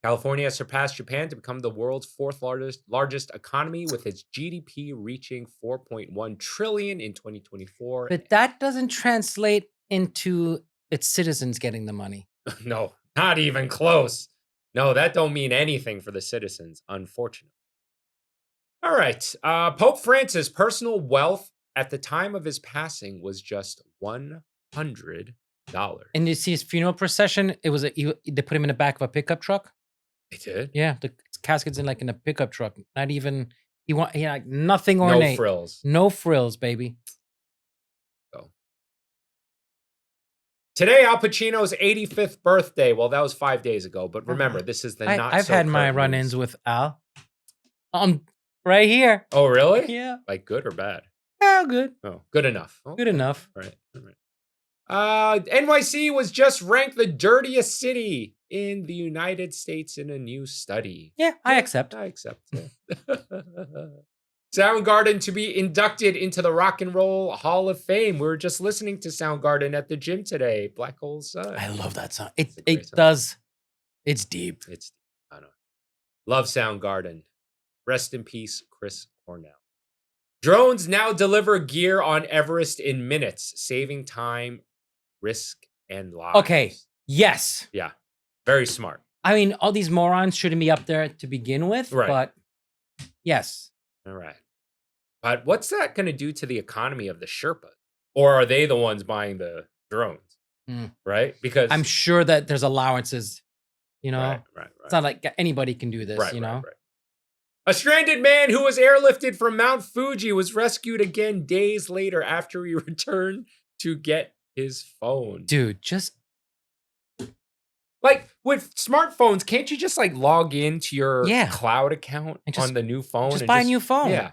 California has surpassed Japan to become the world's 4th largest economy, with its GDP reaching $4.1 trillion in 2024. But that doesn't translate into its citizens getting the money. No, not even close. No, that don't mean anything for the citizens, unfortunately. All right. Pope Francis' personal wealth at the time of his passing was just $100. And you see his funeral procession, they put him in the back of a pickup truck. They did? Yeah, the casket's in a pickup truck. Not even nothing ornate. No frills. No frills, baby. So today, Al Pacino's 85th birthday. Well, that was 5 days ago, but remember, this is the I've had my run-ins with Al. Right here. Oh, really? Yeah. Like good or bad? Yeah, good. Oh, good enough. Oh, Good enough. all right. NYC was just ranked the dirtiest city in the United States in a new study. Yeah, I accept. I accept. Yeah. Soundgarden to be inducted into the Rock and Roll Hall of Fame. We were just listening to Soundgarden at the gym today. Black Hole Sun. I love that song. It's a great It song. does. It's deep. I don't know. Love Soundgarden. Rest in peace, Chris Cornell. Drones now deliver gear on Everest in minutes, saving time, risk, and lives. Okay. Yes. Yeah. Very smart. I mean, all these morons shouldn't be up there to begin with, Right. but yes. All right. But what's that going to do to the economy of the Sherpa? Or are they the ones buying the drones? Right? Because I'm sure that there's allowances, Right. It's not like anybody can do this, Right. Right. A stranded man who was airlifted from Mount Fuji was rescued again days later after he returned to get his phone. Dude, just Like with smartphones, can't you just log into your cloud account And just- on the new phone? just and buy a new phone. Yeah.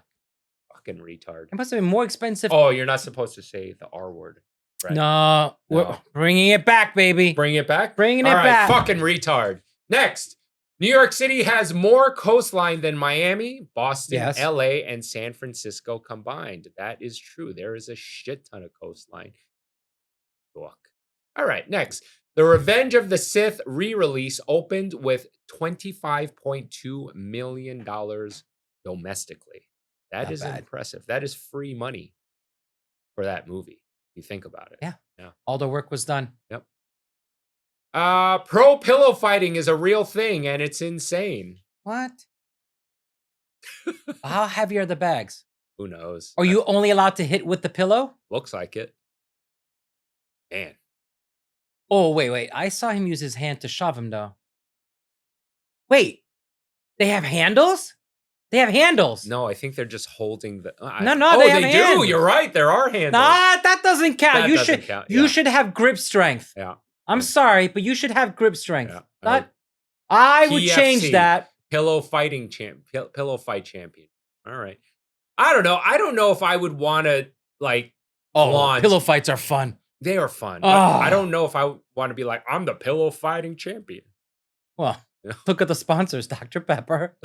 Fucking retard. it must have been more expensive. Oh, you're not supposed to say the R word. Right? No, we're bringing it back, baby. Bring it back? Bringing it All right, back. fucking retard. Next. New York City has more coastline than Miami, Boston, Yes. LA, and San Francisco combined. That is true. There is a shit ton of coastline. Look. All right, next. The Revenge of the Sith re-release opened with $25.2 million domestically. That Not is bad. impressive. That is free money for that movie. If you think about it. Yeah. Yeah. All the work was done. Yep. Pro pillow fighting is a real thing and it's insane. What? How heavy are the bags? Who knows? Are you only allowed to hit with the pillow? Looks like it. Man. Oh, wait. I saw him use his hand to shove him, though. Wait. They have handles? They have handles. No, I think they're just holding the. No, oh, they have do. handles. You're right. There are handles. Nah, that doesn't count. That you doesn't should count, you yeah. should have grip strength. Yeah. I'm sorry, but you should have grip strength. Yeah. Not, I would change PFC, that. Pillow fight champion. All right. I don't know. I don't know if I would want to like. launch. Pillow fights are fun. They are fun. But Oh. I don't know if I want to be like, I'm the pillow fighting champion. Well, Yeah. look at the sponsors, Dr. Pepper.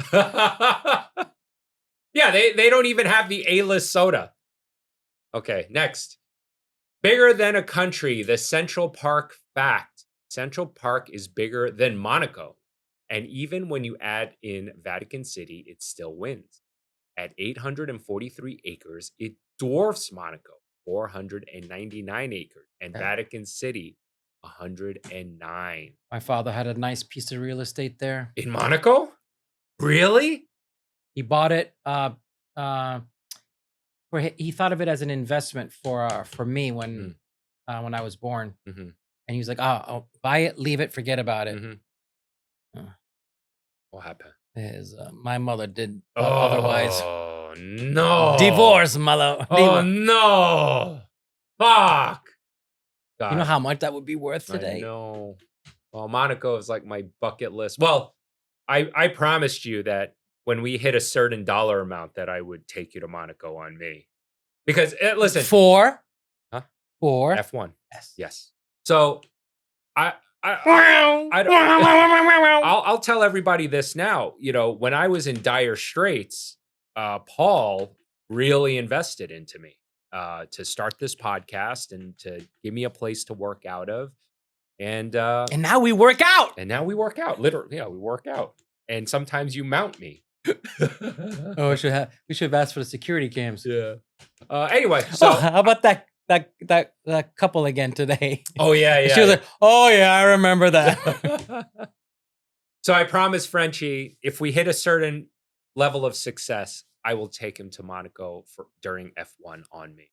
Yeah, they don't even have the A-list soda. Okay, next. Bigger than a country, the Central Park fact. Central Park is bigger than Monaco. And even when you add in Vatican City, it still wins. At 843 acres, it dwarfs Monaco, 499 acres, and Vatican City, 109. My father had a nice piece of real estate there. In Monaco? Really? He bought it. He thought of it as an investment for me when I was born, Mhm. and he was like, "Oh, I'll buy it, leave it, forget about it." Mhm. What happened? My mother did otherwise. Oh, no. Divorce, mother. Oh, no. Fuck. God, You know how much that would be worth I today? know. Well, Monaco is like my bucket list. Well, I promised you that when we hit a certain dollar amount that I would take you to Monaco on me. Because, listen. Four. Huh? Four. F1. Yes. Yes. So, I'll tell everybody this now. You know, when I was in dire straits, Paul really invested into me to start this podcast and to give me a place to work out of. And now we work out. And now we work out. Literally, yeah, we work out. And sometimes you mount me. Oh, we should have asked for the security cams. Yeah. Anyway, so how about that couple again today? Oh yeah. She was like, "Oh yeah, I remember that." So I promised Frenchy, if we hit a certain level of success, I will take him to Monaco during F1 on me.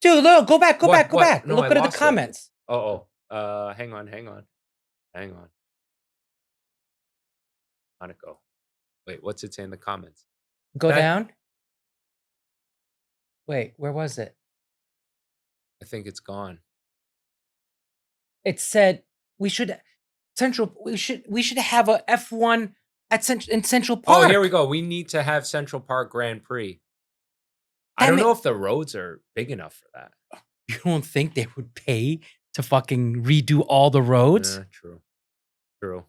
Dude, look, go back. No, Look I at the lost it. comments. Hang on. Monaco. Wait, what's it say in the comments? Go down. Wait, where was it? I think it's gone. It said we should have a F1 in Central Park. Oh, here we go. We need to have Central Park Grand Prix. I don't know if the roads are big enough for that. You don't think they would pay to fucking redo all the roads? True.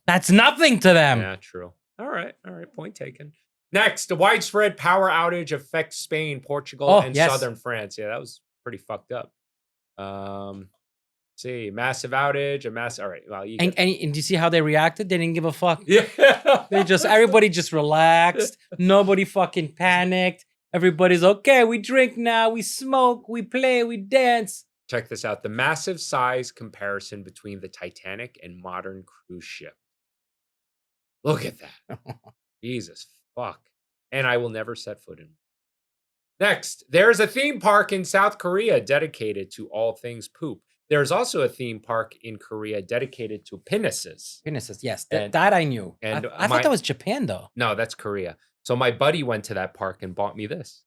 That's nothing to them. Yeah, true. All right. Point taken. Next, a widespread power outage affects Spain, Portugal, and southern France. Yeah, that was pretty fucked up. See, massive outage, all right. Well, and do you see how they reacted? They didn't give a fuck. Yeah. Everybody just relaxed. Nobody fucking panicked. Everybody's okay. We drink now. We smoke. We play. We dance. Check this out. The massive size comparison between the Titanic and modern cruise ship. Look at that. Jesus fuck. And I will never set foot in. Next, there's a theme park in South Korea dedicated to all things poop. There's also a theme park in Korea dedicated to penises. Penises, yes. That I knew. And I thought that was Japan, though. No, that's Korea. So my buddy went to that park and bought me this.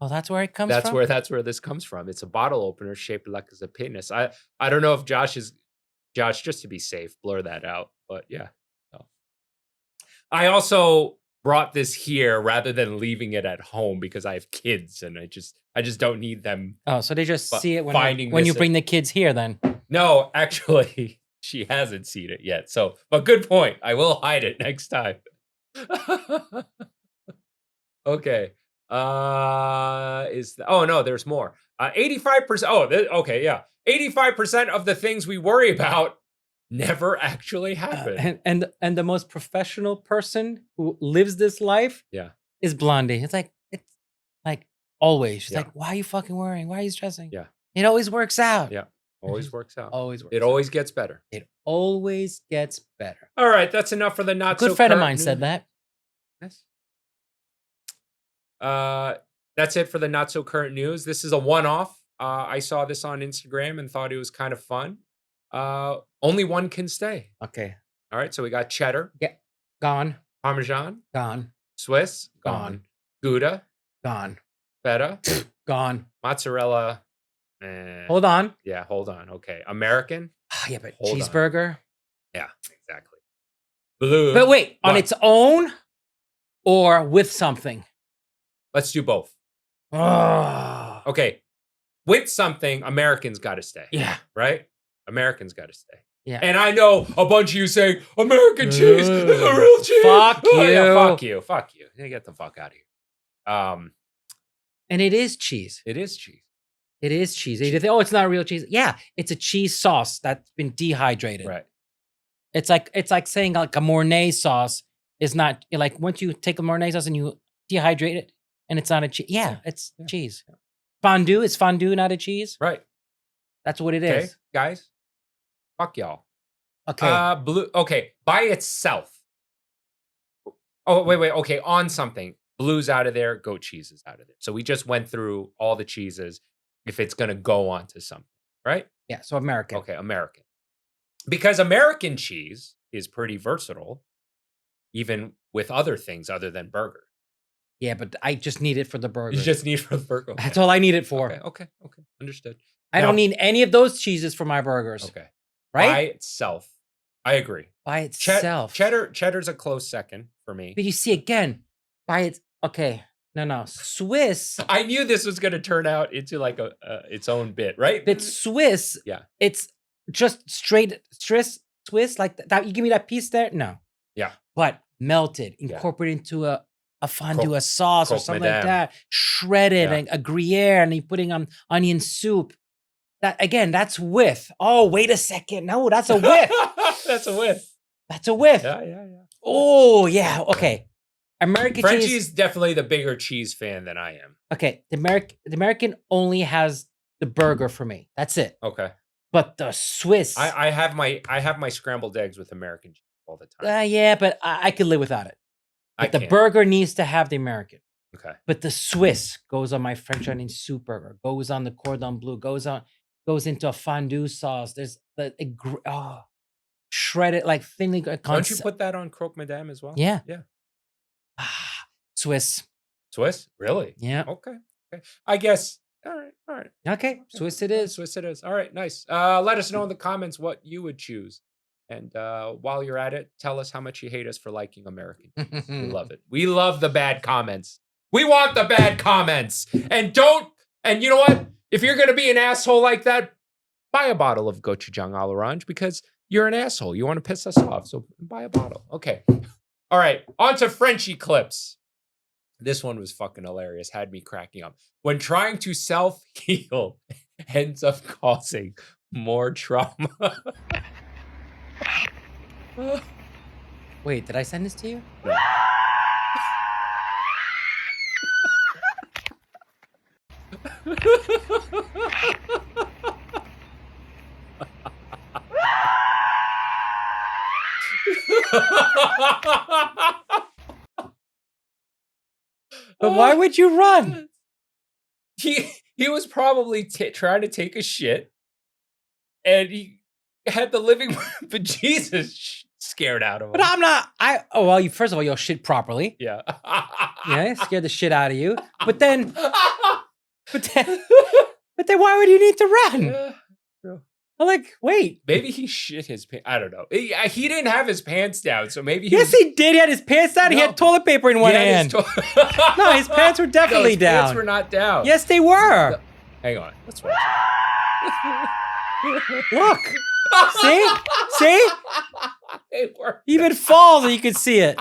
Oh, that's where it comes from? That's where this comes from. It's a bottle opener shaped like as a penis. I don't know if Josh, just to be safe, blur that out. But yeah. No. I also brought this here rather than leaving it at home because I have kids and I just don't need them. Oh, so they just see it when this you bring the kids here then. No, actually, she hasn't seen it yet. So, but good point. I will hide it next time. Okay. Oh no, there's more. 85%. Oh, okay, yeah. 85% of the things we worry about never actually happen. And the most professional person who lives this life, Yeah, is Blondie. It's like Always. She's Yeah. like, why are you fucking worrying? Why are you stressing? Yeah. It always works out. Yeah. Always works out. Always works It out. always gets better. It always gets better. All right, that's enough for the not A good so friend of current mine said news. that. Yes. That's it for the not so current news. This is a one-off. I saw this on Instagram and thought it was kind of fun. Only one can stay. Okay. All right, so we got cheddar, Gone. Parmesan, Gone. Swiss, Gone. Gouda, Gone. feta, Gone. mozzarella. Hold on. Yeah, hold on. Okay, American. Yeah, but Hold on. cheeseburger. Yeah, exactly. Blue. But wait, on What? its own or with something? Let's do both. Oh. Okay, with something, Americans got to stay. Yeah. Right? Americans got to stay. Yeah. And I know a bunch of you saying American cheese is a real cheese. Fuck Oh, yeah, you. fuck you. Fuck you. Yeah, get the fuck out of here. And it is cheese. It is cheese. It is cheese. You think, oh, it's not real cheese. Yeah, it's a cheese sauce that's been dehydrated. Right. It's like saying like a Mornay sauce is not like once you take a Mornay sauce and you dehydrate it and it's not a cheese. Yeah, it's cheese. Fondue is fondue, not a cheese. Right. That's what it Okay, is. guys. Fuck y'all. Okay. Blue. Okay, by itself. Oh, wait. Okay, on something. Blue's out of there. Goat cheese is out of there. So we just went through all the cheeses. If it's gonna go onto something, right? Yeah. So American. Okay, American. Because American cheese is pretty versatile, even with other things other than burger. Yeah, but I just need it for the burger. You just need for the burger. That's all I need it for. Okay. Understood. I Now- don't need any of those cheeses for my burgers. Okay. Right? By itself, I agree. By itself. Cheddar's a close second for me. But you see again, by its okay. No. Swiss. I knew this was going to turn out into like a its own bit, right? But Swiss, Yeah. it's just straight Swiss, like that. You give me that piece there? No. Yeah. But melted, incorporated into a fondue, a sauce or croque something like madame. that. Shredded Yeah. and a Gruyere, and you putting on onion soup. That again, that's with. Oh, wait a second. No, that's a with. That's a whiff. That's a with. Yeah. Oh, yeah. Okay. American Frenchy's cheese. definitely the bigger cheese fan than I am. Okay. The American only has the burger for me. That's it. Okay. But the Swiss. I have my scrambled eggs with American cheese all the time. Yeah, but I could live without it. I But the can't. burger needs to have the American. Okay. But the Swiss goes on my French onion soup burger, goes on the cordon bleu, goes into a fondue sauce. There's shredded like thinly. Don't you put that on croque madame as well? Yeah. Yeah. Swiss. Swiss? Really? Yeah. Okay. I guess. All right. Okay. Swiss it is. Swiss it is. All right, nice. Let us know in the comments what you would choose. And while you're at it, tell us how much you hate us for liking American cheese. We love it. We love the bad comments. We want the bad comments. And you know what? If you're going to be an asshole like that, buy a bottle of Gochujang A l'Orange because you're an asshole. You want to piss us off. So buy a bottle. Okay. All right. On to Frenchy clips. This one was fucking hilarious. Had me cracking up. When trying to self-heal ends up causing more trauma. Wait, did I send this to you? No. But why would you run? He was probably trying to take a shit, and he had the living bejesus scared out of him. But I'm not. Well, first of all, you'll shit properly. Yeah. Yeah, scared the shit out of you. But then why would you need to run? Yeah. I'm like, wait. Maybe he shit his pants. I don't know. He didn't have his pants down, so maybe he Yes, he did. He had his pants down. He No. had toilet paper in one hand. No, his pants were definitely his down. Pants were not down. Yes, they were. Hang on. Let's watch. Look. See? They were. He even falls and you can see it.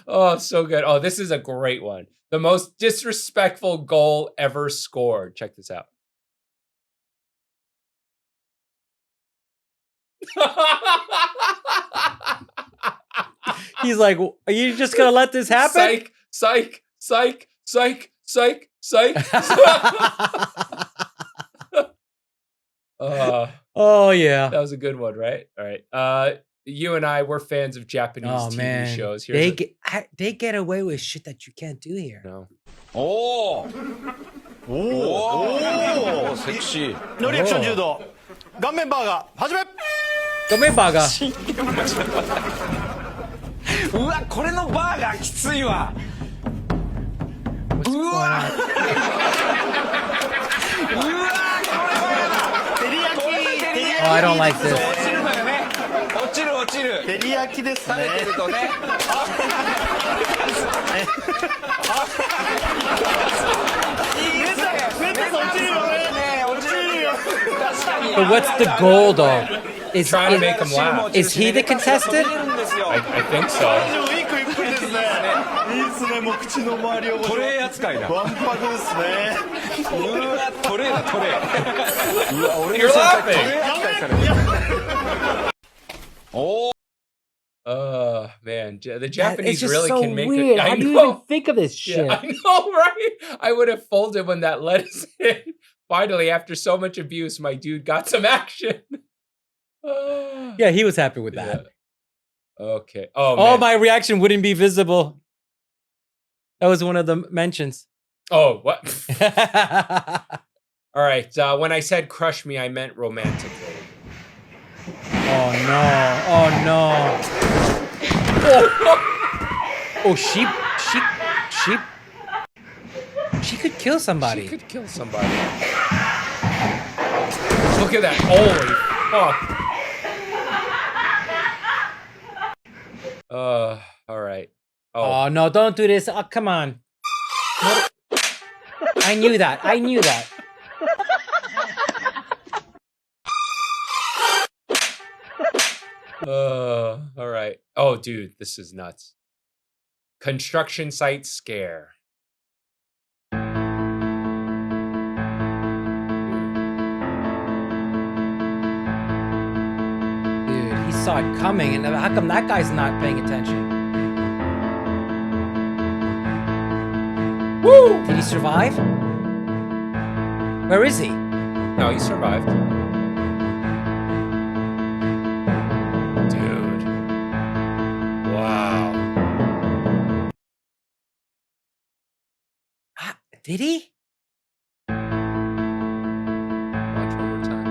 Oh, so good. Oh, this is a great one. The most disrespectful goal ever scored. Check this out. He's like, are you just going to let this happen? Psych. Psych. Oh yeah. That was a good one, right? All right. You and I, we're fans of Japanese TV shows. They get away with shit that you can't do here. No. 오, 섹시. 노 리액션 주도顔面バーガー始め 꼬매바가. うわ、これのバーガーきついわ。 Oh, I don't like this. 落ちる。照り焼きですね食べてるとね。But what's the goal though? Is Trying to make him laugh. Is he the contestant? I think so. いい食いっぷりですねいいですねもう口の周りをトレー扱いだ。わんぱくですねうわ、トレーだ、トレー。うわ、俺 You're の先輩 laughing. トレー扱いされてる。おー。 Man, the It's Japanese just really so can make weird. it. How I do you know. even think of this shit? Yeah, I know, right? I would have folded when that lettuce hit. Finally, after so much abuse, my dude got some action. Yeah, he was happy with that. Yeah. Okay. Oh, Oh, man. my reaction wouldn't be visible. That was one of the mentions. Oh, what? All right. When I said crush me, I meant romantically. Oh no! Oh no! Oh, she could kill somebody. She could kill somebody. Look at that. Holy fuck. All right. Oh no! Don't do this! Oh, come on! I knew that. I knew that. All right. Oh, dude, this is nuts. Construction site scare. Dude, he saw it coming, and how come that guy's not paying attention? Woo! Did he survive? Where is he? No, he survived. Dude. Wow. Did he? Watch one more time.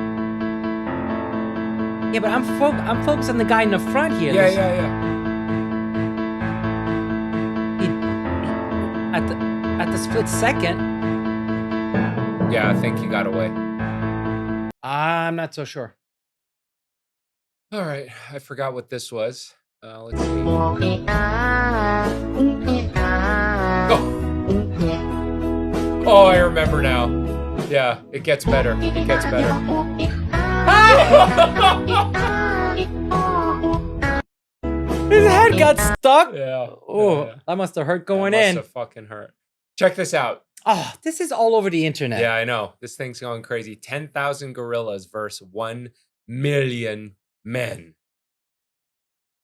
Yeah, but I'm focused on the guy in the front here. Yeah, This- yeah, yeah. At the split second. Yeah, I think he got away. I'm not so sure. All right. I forgot what this was. Let's see. Oh, I remember now. Yeah, it gets better. It gets better. His head got stuck. Yeah. Oh, yeah. that must have hurt going That in. must have fucking hurt. Check this out. Oh, this is all over the internet. Yeah, I know. This thing's going crazy. 10,000 gorillas versus 1 million men.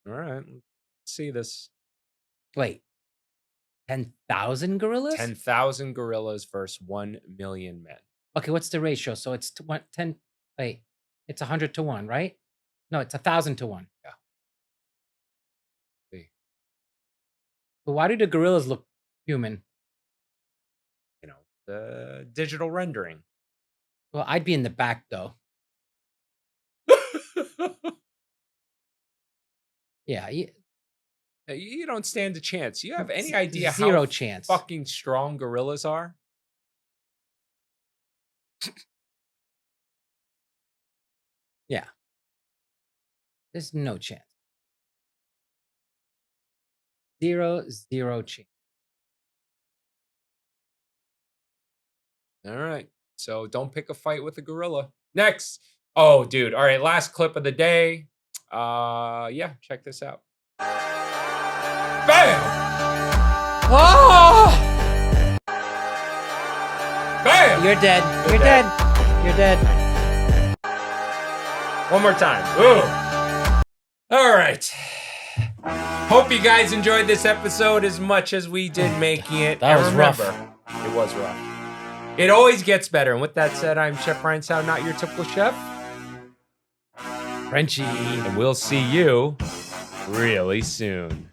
All right. Let's see this. Wait. 10,000 gorillas? 10,000 gorillas versus 1 million men. Okay, what's the ratio? So it's 10. Wait, it's 100 to 1, right? No, it's 1,000 to 1. Yeah. See. But why do the gorillas look human? You know, the digital rendering. Well, I'd be in the back though. Yeah, You don't stand a chance. You have any idea zero how chance. fucking strong gorillas are? Yeah. There's no chance. Zero chance. All right. So don't pick a fight with a gorilla. Next. Oh, dude. All right. Last clip of the day. Yeah, check this out. Bam! Oh! Bam! You're dead. You're dead. dead. You're dead. One more time. Ooh. All right. Hope you guys enjoyed this episode as much as we did making it. That And was rough. remember, it was rough. It always gets better. And with that said, I'm Chef Ryan Sound, not your typical chef. Frenchy. And we'll see you really soon.